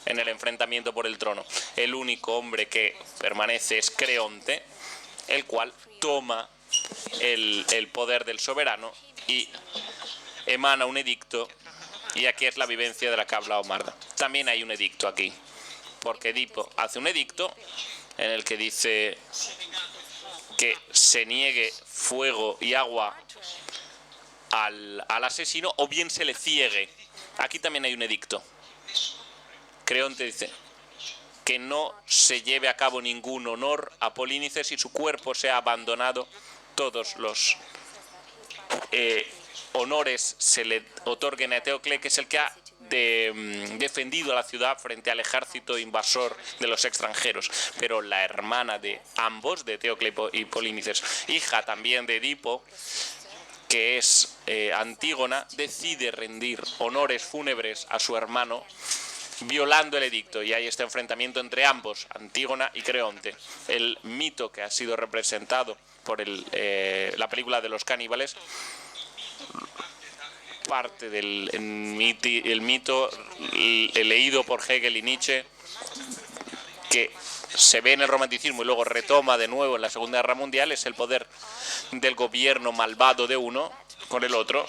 en el enfrentamiento por el trono. El único hombre que permanece es Creonte, el cual toma el poder del soberano y emana un edicto. Y aquí es la vivencia de la que ha hablado Marta. También hay un edicto aquí, porque Edipo hace un edicto en el que dice que se niegue fuego y agua al asesino o bien se le ciegue. Aquí también hay un edicto. Creonte dice que no se lleve a cabo ningún honor a Polínices y su cuerpo sea abandonado. Todos los honores se le otorguen a Eteocles, que es el que ha defendido a la ciudad frente al ejército invasor de los extranjeros. Pero la hermana de ambos, de Eteocles y Polínices, hija también de Edipo, que es Antígona, decide rendir honores fúnebres a su hermano violando el edicto, y hay este enfrentamiento entre ambos, Antígona y Creonte. El mito que ha sido representado por la película de los caníbales parte del mito leído por Hegel y Nietzsche, que se ve en el romanticismo y luego retoma de nuevo en la Segunda Guerra Mundial. Es el poder del gobierno malvado de uno con el otro.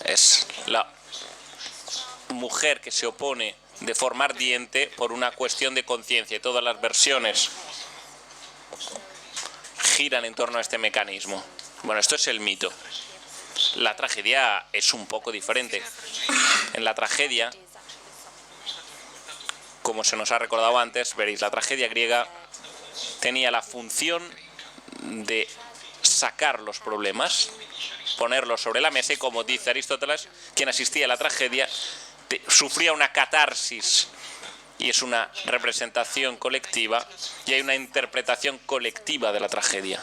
Es la mujer que se opone de forma ardiente por una cuestión de conciencia, y todas las versiones giran en torno a este mecanismo. Bueno, esto es el mito. La tragedia es un poco diferente. En la tragedia, como se nos ha recordado antes, veréis, la tragedia griega tenía la función de sacar los problemas, ponerlos sobre la mesa, y como dice Aristóteles, quien asistía a la tragedia sufría una catarsis, y es una representación colectiva y hay una interpretación colectiva de la tragedia.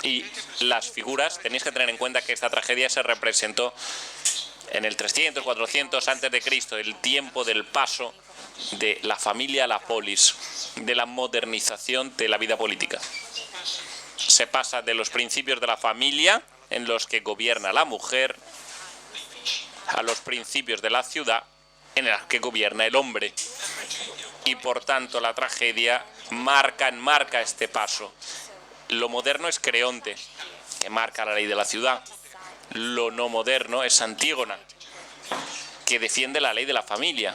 Y las figuras, tenéis que tener en cuenta que esta tragedia se representó en el 300, 400 antes de Cristo, el tiempo del paso de la familia a la polis, de la modernización de la vida política. Se pasa de los principios de la familia, en los que gobierna la mujer, a los principios de la ciudad, en los que gobierna el hombre. Y por tanto la tragedia enmarca este paso. Lo moderno es Creonte, que marca la ley de la ciudad. Lo no moderno es Antígona, que defiende la ley de la familia.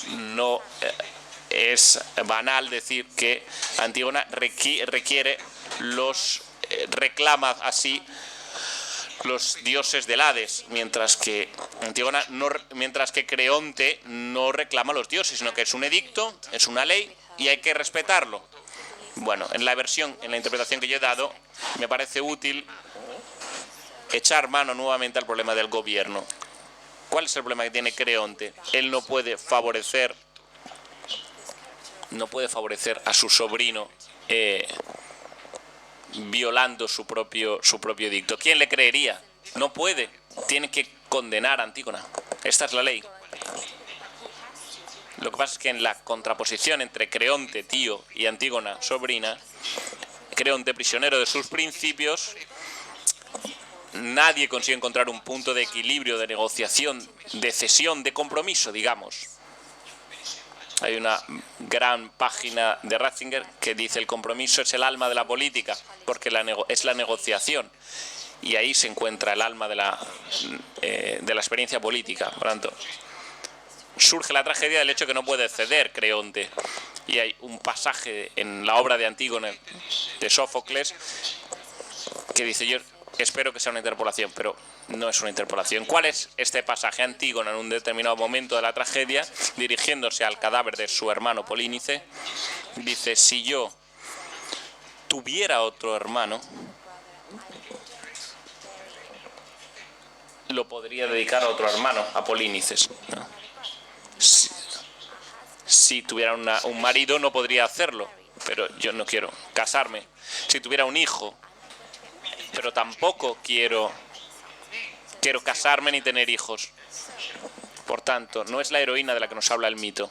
No es banal decir que Antígona reclama así los dioses del Hades, mientras que Creonte no reclama los dioses, sino que es un edicto, es una ley y hay que respetarlo. Bueno, en la interpretación que yo he dado, me parece útil echar mano nuevamente al problema del gobierno. ¿Cuál es el problema que tiene Creonte? Él no puede favorecer a su sobrino violando su propio edicto. ¿Quién le creería? No puede. Tiene que condenar a Antígona. Esta es la ley. Lo que pasa es que en la contraposición entre Creonte, tío, y Antígona, sobrina, Creonte, prisionero de sus principios, nadie consigue encontrar un punto de equilibrio, de negociación, de cesión, de compromiso, digamos. Hay una gran página de Ratzinger que dice: el compromiso es el alma de la política, porque es la negociación. Y ahí se encuentra el alma de la experiencia política. Por tanto, surge la tragedia del hecho que no puede ceder Creonte. Y hay un pasaje en la obra de Antígona de Sófocles que dice: yo espero que sea una interpolación, pero no es una interpolación. ¿Cuál es este pasaje? Antígona, en un determinado momento de la tragedia, dirigiéndose al cadáver de su hermano Polínice, dice: si yo tuviera otro hermano, lo podría dedicar a otro hermano, a Polínices, ¿no? Si tuviera un marido, no podría hacerlo, pero yo no quiero casarme. Si tuviera un hijo, pero tampoco quiero casarme ni tener hijos. Por tanto, no es la heroína de la que nos habla el mito.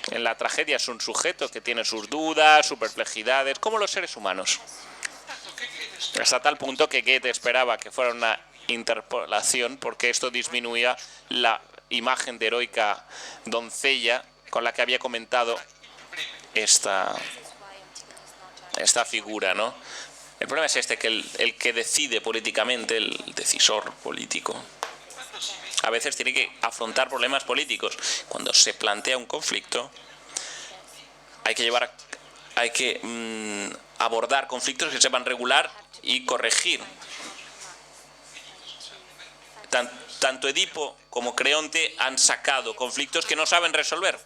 En la tragedia es un sujeto que tiene sus dudas, sus perplejidades, como los seres humanos. Hasta tal punto que Goethe esperaba que fuera una interpolación, porque esto disminuía la imagen de heroica doncella con la que había comentado esta figura, ¿no? El problema es que el que decide políticamente, el decisor político, a veces tiene que afrontar problemas políticos. Cuando se plantea un conflicto, hay que abordar conflictos que sepan regular y corregir. Tanto Edipo como Creonte han sacado conflictos que no saben resolver.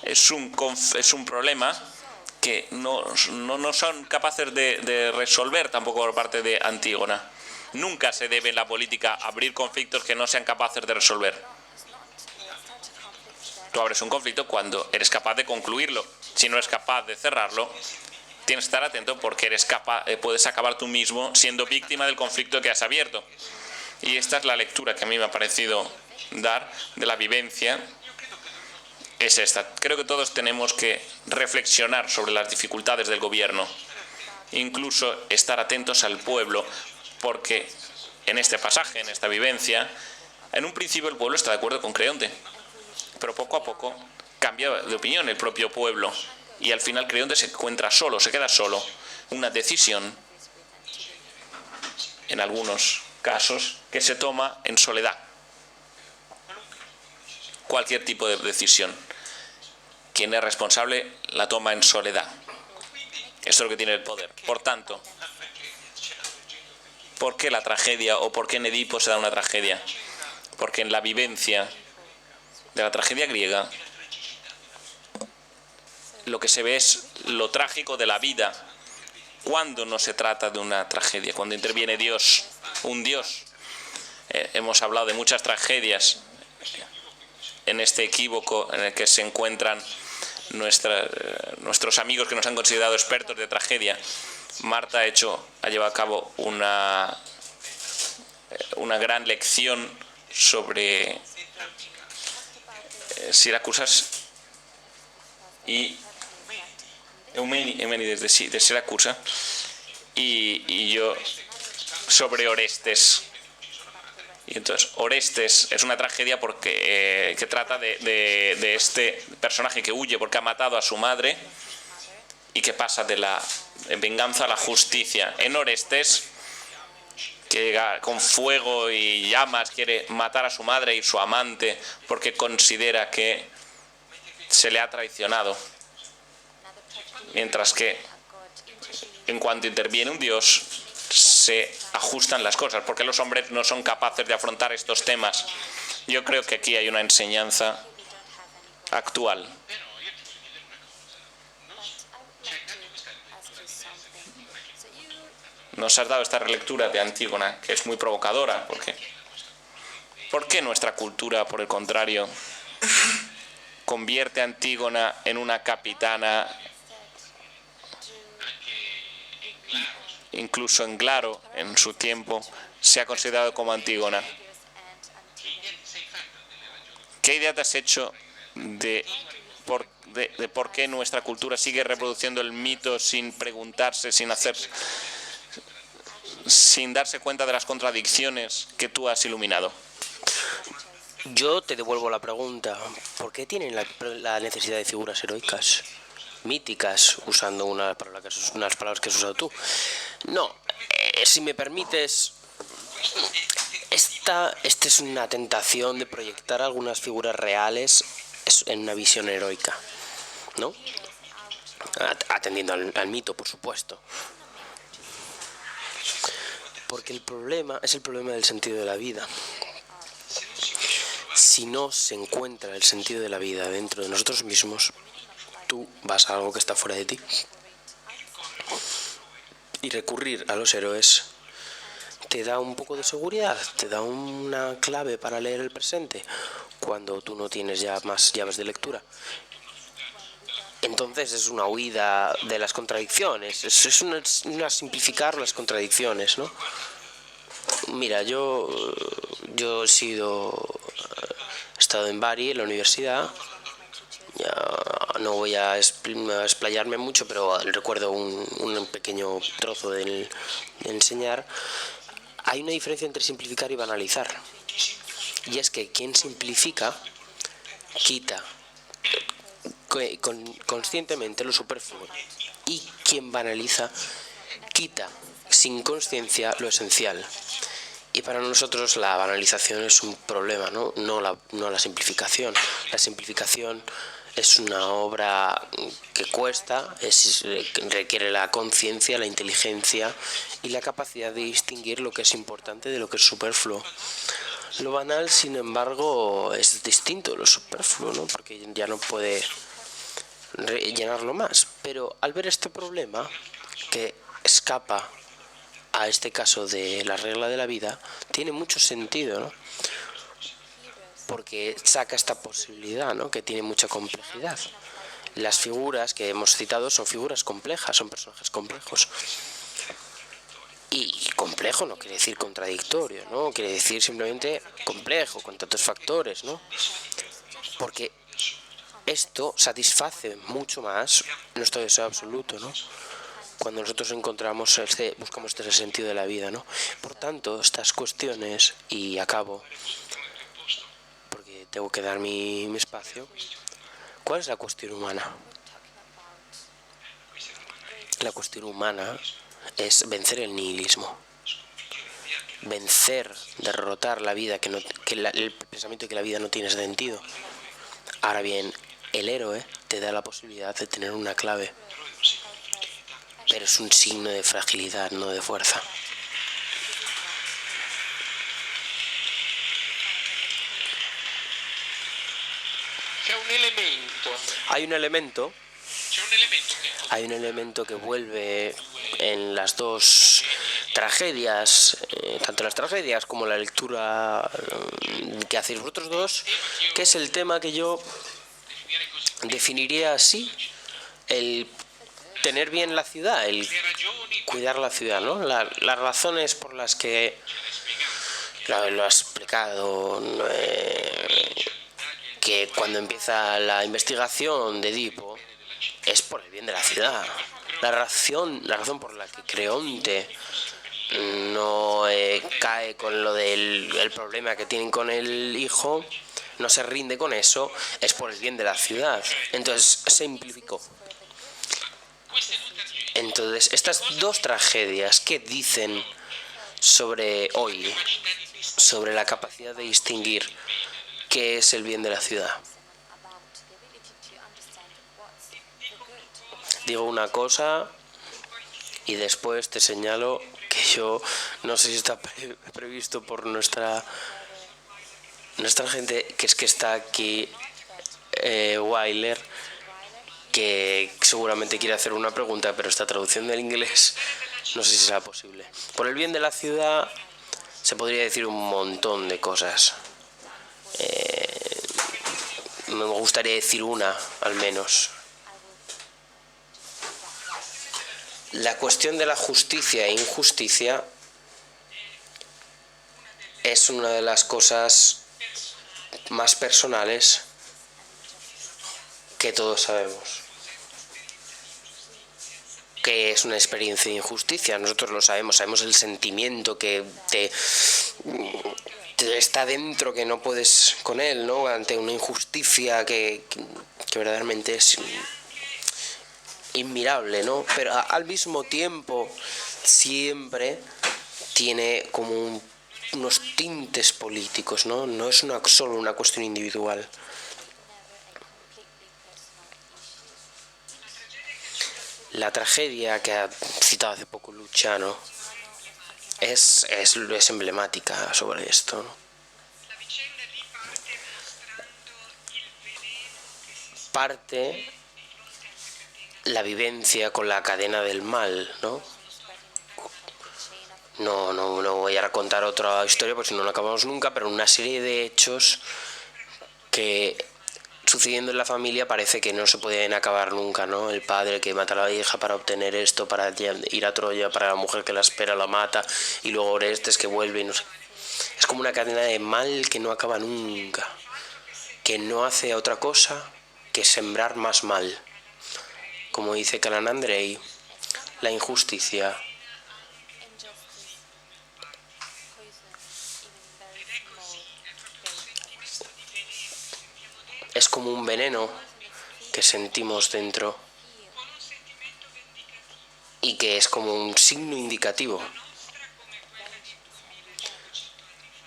Es un problema que no son capaces de resolver tampoco por parte de Antígona. Nunca se debe en la política abrir conflictos que no sean capaces de resolver. Tú abres un conflicto cuando eres capaz de concluirlo. Si no eres capaz de cerrarlo, tienes que estar atento porque puedes acabar tú mismo siendo víctima del conflicto que has abierto. Y esta es la lectura que a mí me ha parecido dar de la vivencia. Es esta. Creo que todos tenemos que reflexionar sobre las dificultades del gobierno, incluso estar atentos al pueblo, porque en este pasaje, en esta vivencia, en un principio el pueblo está de acuerdo con Creonte, pero poco a poco cambia de opinión el propio pueblo y al final Creonte se queda solo. Una decisión, en algunos casos, que se toma en soledad. Cualquier tipo de decisión, quien es responsable la toma en soledad. Esto es lo que tiene el poder. Por tanto, ¿por qué la tragedia o por qué en Edipo se da una tragedia? Porque en la vivencia de la tragedia griega lo que se ve es lo trágico de la vida. Cuando no se trata de una tragedia, cuando interviene Dios, un Dios. Hemos hablado de muchas tragedias en este equívoco en el que se encuentran nuestros amigos que nos han considerado expertos de tragedia. Marta ha llevado a cabo una gran lección sobre Siracusas y Euménides de Siracusa y yo sobre Orestes. Y entonces Orestes es una tragedia porque que trata de este personaje que huye porque ha matado a su madre y que pasa de venganza a la justicia. En Orestes, que con fuego y llamas quiere matar a su madre y su amante porque considera que se le ha traicionado. Mientras que en cuanto interviene un dios, se ajustan las cosas, porque los hombres no son capaces de afrontar estos temas. Yo creo que aquí hay una enseñanza actual. Nos has dado esta relectura de Antígona, que es muy provocadora, porque ¿por qué nuestra cultura, por el contrario, convierte a Antígona en una capitana? Incluso en Glaro, en su tiempo, se ha considerado como Antígona. ¿Qué idea te has hecho de por qué nuestra cultura sigue reproduciendo el mito sin preguntarse, sin darse cuenta de las contradicciones que tú has iluminado? Yo te devuelvo la pregunta. ¿Por qué tienen la necesidad de figuras heroicas, míticas, usando unas palabras que has usado tú? No, si me permites, esta es una tentación de proyectar algunas figuras reales en una visión heroica, ¿no? Atendiendo al mito, por supuesto. Porque el problema es el problema del sentido de la vida. Si no se encuentra el sentido de la vida dentro de nosotros mismos, tú vas a algo que está fuera de ti. Y recurrir a los héroes te da un poco de seguridad, te da una clave para leer el presente, cuando tú no tienes ya más llaves de lectura. Entonces es una huida de las contradicciones, es una simplificar las contradicciones, ¿no? Mira, yo he estado en Bari, en la universidad. Ya no voy a explayarme mucho, pero recuerdo un pequeño trozo de enseñar. Hay una diferencia entre simplificar y banalizar. Y es que quien simplifica quita conscientemente lo superfluo, y quien banaliza quita sin conciencia lo esencial. Y para nosotros la banalización es un problema, ¿no? No la simplificación. La simplificación es una obra que cuesta, requiere la conciencia, la inteligencia y la capacidad de distinguir lo que es importante de lo que es superfluo. Lo banal, sin embargo, es distinto de lo superfluo, ¿no? Porque ya no puede llenarlo más. Pero al ver este problema, que escapa a este caso de la regla de la vida, tiene mucho sentido, ¿no? Porque saca esta posibilidad, ¿no? Que tiene mucha complejidad. Las figuras que hemos citado son figuras complejas, son personajes complejos. Y complejo no quiere decir contradictorio, ¿no? Quiere decir simplemente complejo, con tantos factores, ¿no? Porque esto satisface mucho más nuestro deseo absoluto, ¿no? Cuando nosotros buscamos este sentido de la vida, ¿no? Por tanto, estas cuestiones, y acabo, porque tengo que dar mi espacio. ¿Cuál es la cuestión humana? La cuestión humana es vencer el nihilismo, derrotar la vida, el pensamiento de que la vida no tiene sentido. Ahora bien, el héroe te da la posibilidad de tener una clave, pero es un signo de fragilidad, no de fuerza. Hay un elemento que vuelve en las dos tragedias, tanto las tragedias como la lectura que hacéis vosotros dos, que es el tema que yo definiría así: el tener bien la ciudad, el cuidar la ciudad, ¿no? Las razones por las que lo has explicado, que cuando empieza la investigación de Edipo es por el bien de la ciudad. La razón por la que Creonte no cae con lo del problema que tienen con el hijo, no se rinde con eso, es por el bien de la ciudad. Entonces simplificó. Entonces, estas dos tragedias, ¿qué dicen sobre hoy? Sobre la capacidad de distinguir qué es el bien de la ciudad. Digo una cosa y después te señalo que yo no sé si está previsto por nuestra gente, que es que está aquí Weiler, que seguramente quiere hacer una pregunta, pero esta traducción del inglés no sé si será posible. Por el bien de la ciudad se podría decir un montón de cosas. Me gustaría decir una, al menos. La cuestión de la justicia e injusticia es una de las cosas más personales que todos sabemos. Que es una experiencia de injusticia, nosotros lo sabemos el sentimiento que te está dentro, que no puedes con él, ¿no? Ante una injusticia que verdaderamente es inmirable, ¿no? Pero al mismo tiempo siempre tiene como unos tintes políticos, ¿no? No es solo una cuestión individual. La tragedia que ha citado hace poco Luciano es emblemática sobre esto, ¿no? Parte la vivencia con la cadena del mal, ¿no? No voy a contar otra historia porque si no acabamos nunca, pero una serie de hechos que sucediendo en la familia parece que no se pueden acabar nunca, ¿no? El padre que mata a la hija para obtener esto, para ir a Troya, para la mujer que la espera la mata, y luego Orestes que vuelve y no sé. Es como una cadena de mal que no acaba nunca, que no hace otra cosa que sembrar más mal. Como dice Calandrei, la injusticia es como un veneno que sentimos dentro y que es como un signo indicativo,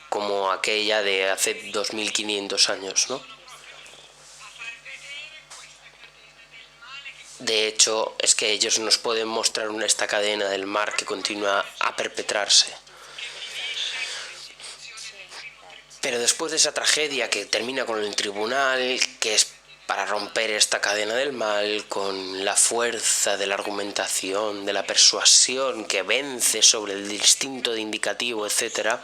como aquella de hace 2500 años, ¿no? De hecho, es que ellos nos pueden mostrar esta cadena del mar que continúa a perpetrarse. Pero después de esa tragedia que termina con el tribunal, que es para romper esta cadena del mal, con la fuerza de la argumentación, de la persuasión que vence sobre el instinto de indicativo, etc.,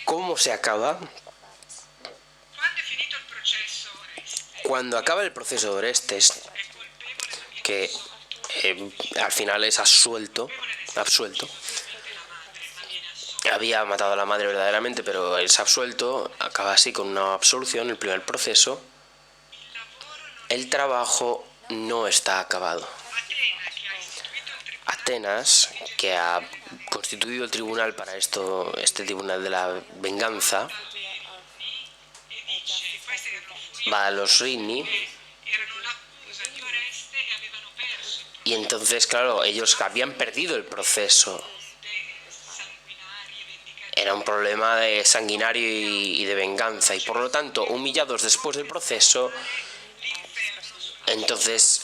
¿cómo se acaba? Cuando acaba el proceso de Orestes, que al final es absuelto, había matado a la madre verdaderamente, pero es absuelto, acaba así con una absolución, el primer proceso. El trabajo no está acabado. Atenas, que ha constituido el tribunal para esto, este tribunal de la venganza, va a los Rini. Y entonces, claro, ellos habían perdido el proceso. Era un problema de sanguinario y de venganza. Y por lo tanto, humillados después del proceso, entonces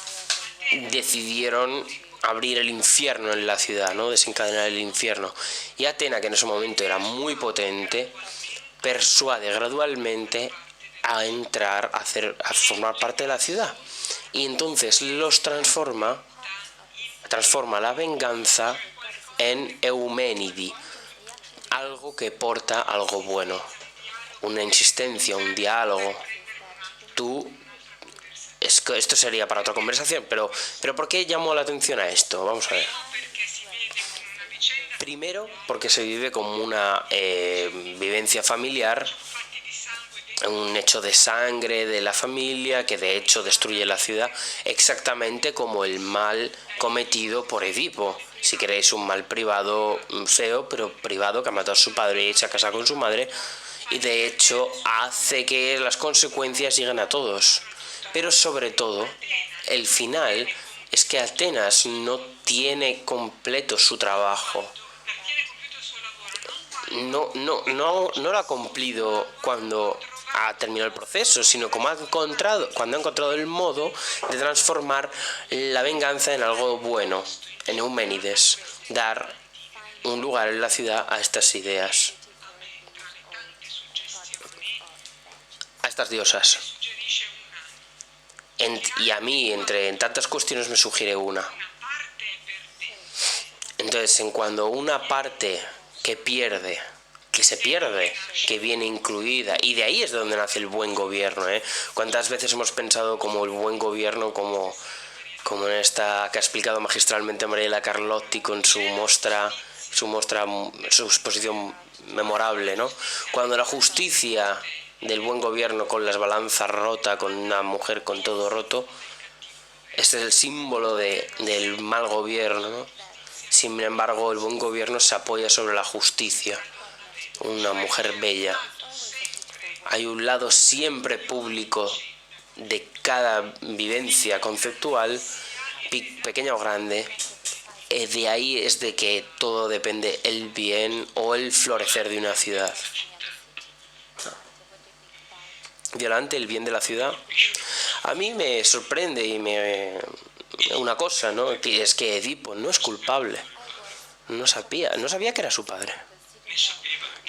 decidieron abrir el infierno en la ciudad, ¿no? Desencadenar el infierno. Y Atena, que en ese momento era muy potente, persuade gradualmente a entrar, a formar parte de la ciudad. Y entonces los transforma la venganza en Euménidi, algo que porta algo bueno, una insistencia, un diálogo. Esto sería para otra conversación, pero ¿por qué llamó la atención a esto? Vamos a ver. Primero, porque se vive como una vivencia familiar, un hecho de sangre de la familia que de hecho destruye la ciudad, exactamente como el mal cometido por Edipo. Si queréis, un mal privado feo, pero privado, que ha matado a su padre y se ha casado con su madre, y de hecho hace que las consecuencias lleguen a todos. Pero sobre todo, el final es que Atenas no tiene completo su trabajo. No lo ha cumplido cuando ha terminado el proceso, sino cuando ha encontrado el modo de transformar la venganza en algo bueno, en Euménides, dar un lugar en la ciudad a estas ideas, a estas diosas. Y a mí, en tantas cuestiones, me sugiere una. Entonces, cuando una parte que se pierde, que viene incluida, y de ahí es de donde nace el buen gobierno, ¿eh? ¿Cuántas veces hemos pensado como el buen gobierno, como en esta que ha explicado magistralmente Mariela Carlotti con su exposición memorable, ¿no? Cuando la justicia del buen gobierno con las balanzas rotas, con una mujer con todo roto, este es el símbolo del mal gobierno, ¿no? Sin embargo, el buen gobierno se apoya sobre la justicia, una mujer bella. Hay un lado siempre público de cada vivencia conceptual, pequeña o grande. De ahí es de que todo depende el bien o el florecer de una ciudad. Violante, el bien de la ciudad. A mí me sorprende una cosa, ¿no? Que es que Edipo no es culpable. No sabía que era su padre.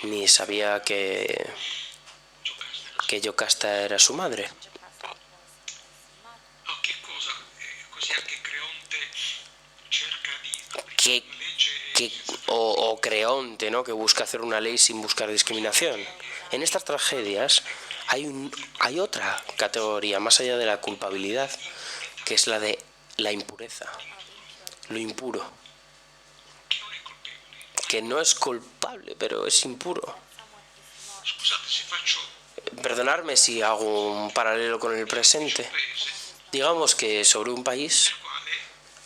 Ni sabía que Yocasta era su madre. O Creonte, ¿no? Que busca hacer una ley sin buscar discriminación. En estas tragedias hay otra categoría más allá de la culpabilidad, que es la de la impureza, lo impuro, que no es culpable, pero es impuro. Perdonadme si hago un paralelo con el presente. Digamos que sobre un país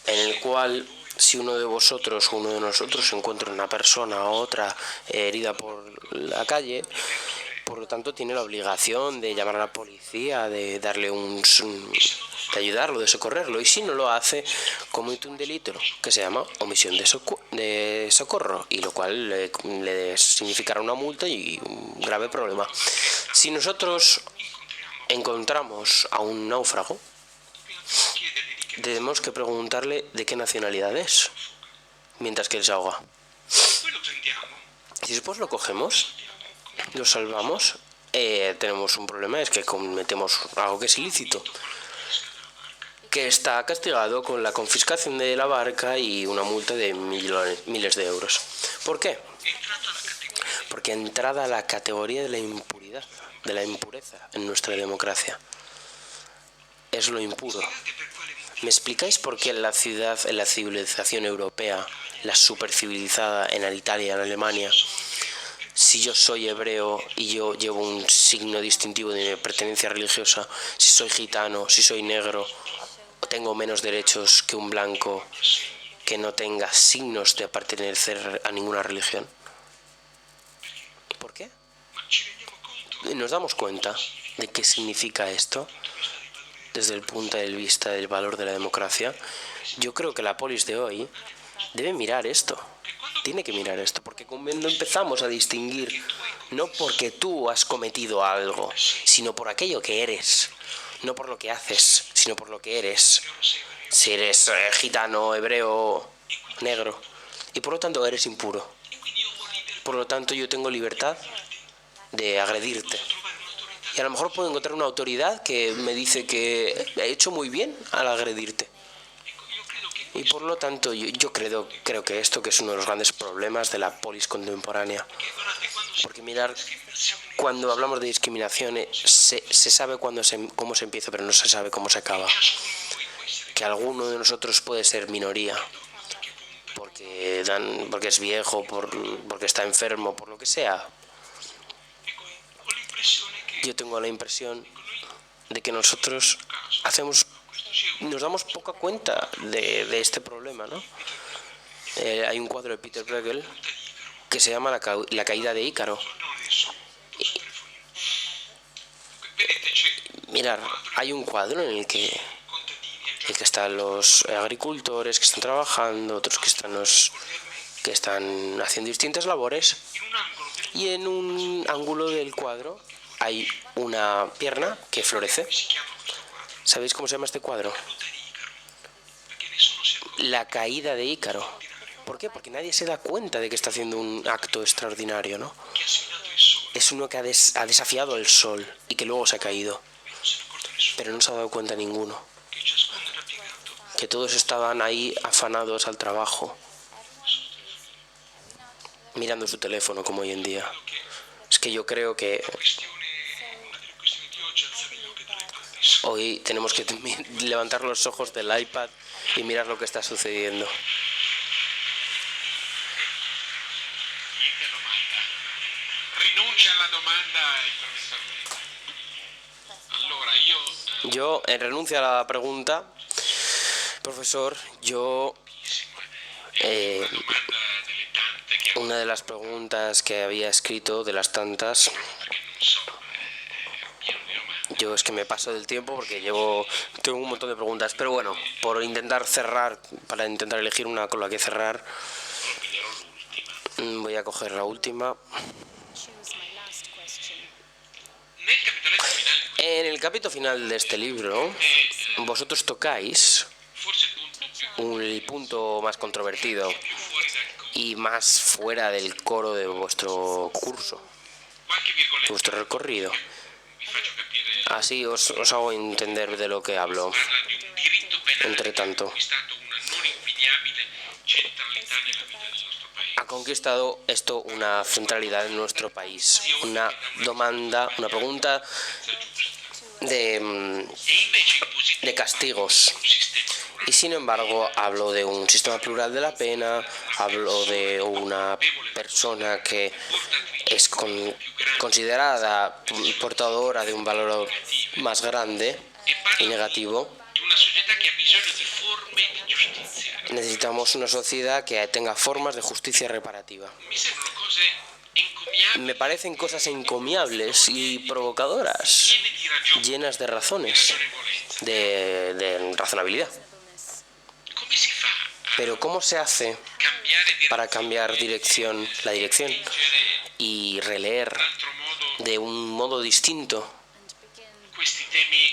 en el cual, si uno de vosotros o uno de nosotros encuentra una persona u otra herida por la calle, por lo tanto tiene la obligación de llamar a la policía, de darle de ayudarlo, de socorrerlo, y si no lo hace, comete un delito que se llama omisión de socorro, y lo cual le significará una multa y un grave problema. Si nosotros encontramos a un náufrago, tenemos que preguntarle de qué nacionalidad es, mientras que él se ahoga. Si después lo cogemos, lo salvamos, tenemos un problema, es que cometemos algo que es ilícito, que está castigado con la confiscación de la barca y una multa de miles de euros. ¿Por qué? Porque entrada a la categoría de la impuridad, de la impureza en nuestra democracia. Es lo impuro. ¿Me explicáis por qué en la civilización europea, la supercivilizada en Italia, en Alemania, si yo soy hebreo y yo llevo un signo distintivo de mi pertenencia religiosa, si soy gitano, si soy negro, tengo menos derechos que un blanco que no tenga signos de pertenecer a ninguna religión? ¿Por qué? ¿Nos damos cuenta de qué significa esto desde el punto de vista del valor de la democracia? Yo creo que la polis de hoy debe mirar esto. Tiene que mirar esto, porque cuando empezamos a distinguir, no porque tú has cometido algo, sino por aquello que eres, no por lo que haces, sino por lo que eres. Si eres gitano, hebreo, negro, y por lo tanto eres impuro. Por lo tanto yo tengo libertad de agredirte. Y a lo mejor puedo encontrar una autoridad que me dice que he hecho muy bien al agredirte. Y por lo tanto yo creo que esto que es uno de los grandes problemas de la polis contemporánea. Porque mirar, cuando hablamos de discriminación se sabe cómo se empieza, pero no se sabe cómo se acaba. Que alguno de nosotros puede ser minoría, porque es viejo, porque está enfermo, por lo que sea. Yo tengo la impresión de que nosotros nos damos poca cuenta de este problema, ¿no? Hay un cuadro de Peter Bruegel que se llama La caída de Ícaro. Mirar, hay un cuadro en el que que están los agricultores que están trabajando, otros que están haciendo distintas labores, y en un ángulo del cuadro hay una pierna que florece. ¿Sabéis cómo se llama este cuadro? La caída de Ícaro. ¿Por qué? Porque nadie se da cuenta de que está haciendo un acto extraordinario, ¿no? Es uno que ha desafiado al sol y que luego se ha caído. Pero no se ha dado cuenta ninguno. Que todos estaban ahí afanados al trabajo, mirando su teléfono como hoy en día. Es que yo creo que hoy tenemos que levantar los ojos del iPad y mirar lo que está sucediendo. Yo, en renuncia a la pregunta, profesor, una de las preguntas que había escrito, de las tantas, yo es que me paso del tiempo porque tengo un montón de preguntas, pero bueno, por intentar cerrar, para intentar elegir una con la que cerrar, voy a coger la última. En el capítulo final de este libro, vosotros tocáis el punto más controvertido y más fuera del coro de vuestro curso, de vuestro recorrido. Así os hago entender de lo que hablo. Entre tanto, ha conquistado esto una centralidad en nuestro país, una demanda, una pregunta de castigos. Y sin embargo hablo de un sistema plural de la pena, hablo de una persona que es considerada portadora de un valor más grande y negativo. Necesitamos una sociedad que tenga formas de justicia reparativa. Me parecen cosas encomiables y provocadoras, llenas de razones, de razonabilidad. Pero ¿cómo se hace para cambiar la dirección y releer de un modo distinto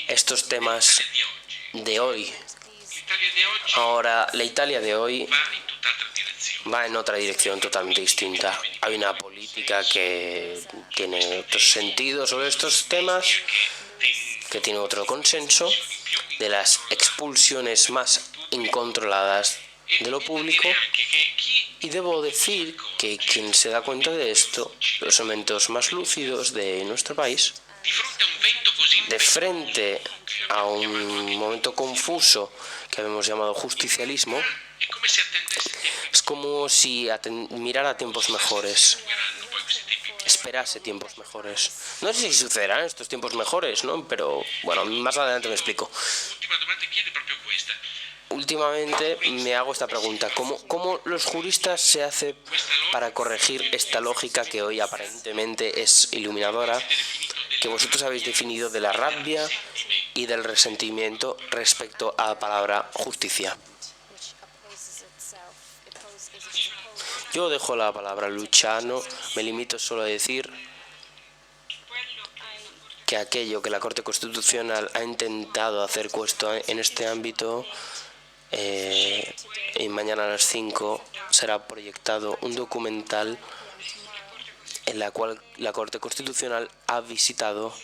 estos temas de hoy? Ahora, la Italia de hoy va en otra dirección totalmente distinta. Hay una política que tiene otros sentidos sobre estos temas, que tiene otro consenso, de las expulsiones más incontroladas de lo público, y debo decir que quien se da cuenta de esto, los momentos más lúcidos de nuestro país, de frente a un momento confuso que hemos llamado justicialismo, es como si mirara tiempos mejores, esperase tiempos mejores. No sé si sucederán estos tiempos mejores, ¿no? Pero bueno, más adelante me explico. Últimamente me hago esta pregunta: ¿cómo los juristas se hacen para corregir esta lógica que hoy aparentemente es iluminadora, que vosotros habéis definido de la rabia y del resentimiento respecto a la palabra justicia? Yo dejo la palabra a Luciano, me limito solo a decir que aquello que la Corte Constitucional ha intentado hacer cuesta en este ámbito, y mañana a las 5 será proyectado un documental en la cual la Corte Constitucional ha visitado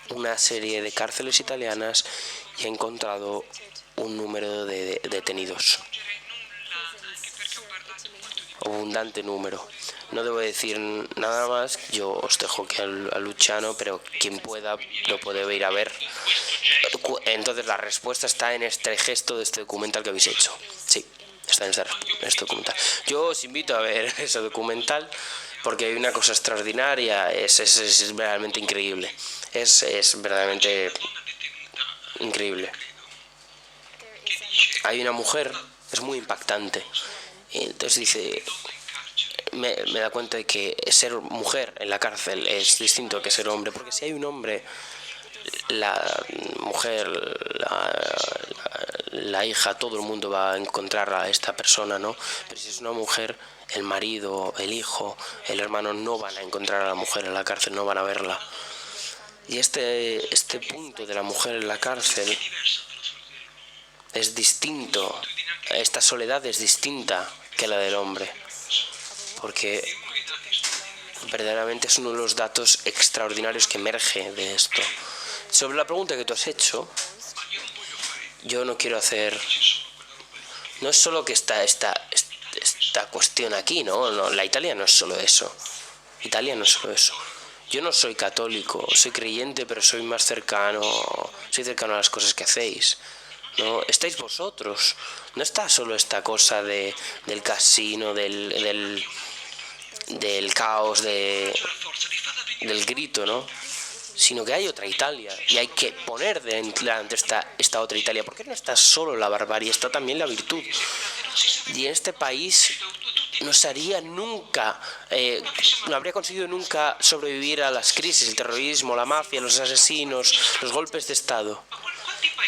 una serie de cárceles italianas y ha encontrado un número de detenidos, abundante número. No debo decir nada más, yo os dejo que a Luciano, pero quien pueda lo puede ir a ver. Entonces la respuesta está en este gesto de este documental que habéis hecho. Sí, está en este documental. Yo os invito a ver ese documental porque hay una cosa extraordinaria, es verdaderamente increíble. Es verdaderamente increíble. Hay una mujer, es muy impactante. Y entonces dice, me da cuenta de que ser mujer en la cárcel es distinto que ser hombre, porque si hay un hombre la mujer, la hija, todo el mundo va a encontrar a esta persona, ¿no? Pero si es una mujer, el marido, el hijo, el hermano no van a encontrar a la mujer en la cárcel, no van a verla. Y este punto de la mujer en la cárcel es distinto, esta soledad es distinta que la del hombre, porque verdaderamente es uno de los datos extraordinarios que emerge de esto. Sobre la pregunta que tú has hecho, yo no quiero hacer... No es solo que está esta cuestión aquí, ¿no? La Italia no es solo eso. Italia no es solo eso. Yo no soy católico, soy creyente, pero soy más cercano, soy cercano a las cosas que hacéis. No, estáis vosotros. No está solo esta cosa del casino, del caos, del grito, ¿no? Sino que hay otra Italia y hay que poner delante esta otra Italia, porque no está solo la barbarie, está también la virtud. Y en este país no habría conseguido nunca sobrevivir a las crisis, el terrorismo, la mafia, los asesinos, los golpes de Estado.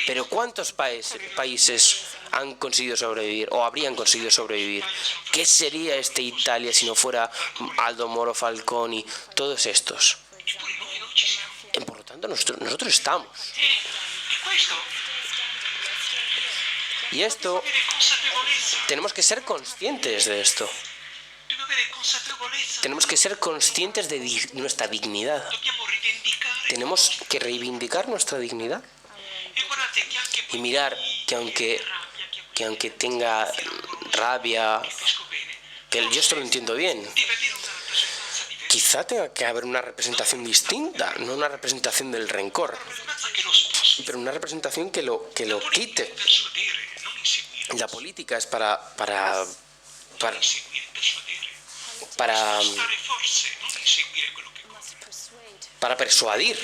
Pero ¿cuántos países han conseguido sobrevivir o habrían conseguido sobrevivir? ¿Qué sería esta Italia si no fuera Aldo Moro, Falconi, todos estos? Por lo tanto, nosotros estamos. Y esto, tenemos que ser conscientes de esto. Tenemos que ser conscientes de nuestra dignidad. Tenemos que reivindicar nuestra dignidad. Y mirar que aunque tenga rabia, que yo esto lo entiendo bien, quizá tenga que haber una representación distinta, no una representación del rencor, pero una representación que lo quite. La política es para persuadir.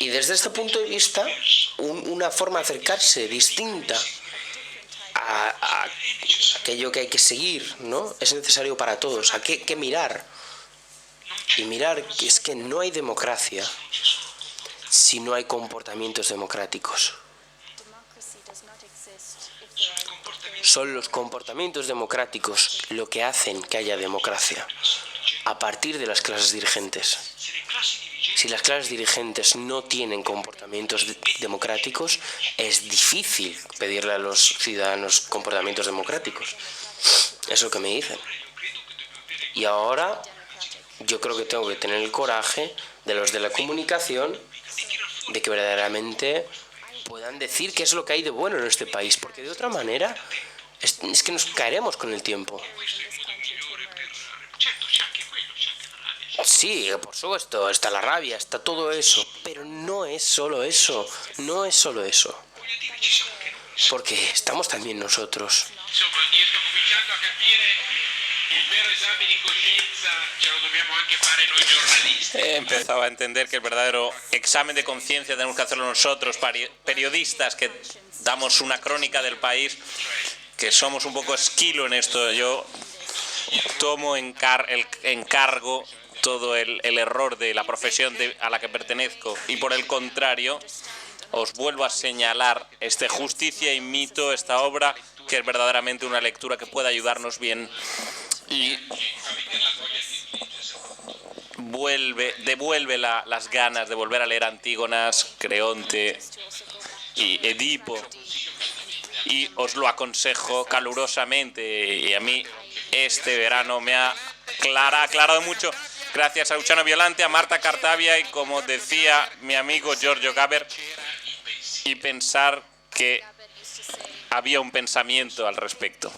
Y desde este punto de vista, una forma de acercarse distinta a aquello que hay que seguir, ¿no? Es necesario para todos. Hay que mirar. Y mirar que es que no hay democracia si no hay comportamientos democráticos. Son los comportamientos democráticos lo que hacen que haya democracia, a partir de las clases dirigentes. Si las clases dirigentes no tienen comportamientos democráticos, es difícil pedirle a los ciudadanos comportamientos democráticos. Es lo que me dicen. Y ahora yo creo que tengo que tener el coraje de los de la comunicación de que verdaderamente puedan decir qué es lo que hay de bueno en este país, porque de otra manera es que nos caeremos con el tiempo. Sí, por supuesto, está la rabia, está todo eso, pero no es solo eso, no es solo eso, porque estamos también nosotros. He empezado a entender que el verdadero examen de conciencia tenemos que hacerlo nosotros, periodistas que damos una crónica del país, que somos un poco esquilo en esto. Yo tomo el encargo todo el error de la profesión a la que pertenezco, y por el contrario os vuelvo a señalar Justicia y Mito, esta obra que es verdaderamente una lectura que puede ayudarnos bien y devuelve las ganas de volver a leer Antígonas, Creonte y Edipo, y os lo aconsejo calurosamente. Y a mí este verano me ha aclarado mucho, gracias a Luciano Violante, a Marta Cartavia y, como decía mi amigo Giorgio Gaber, y pensar que había un pensamiento al respecto.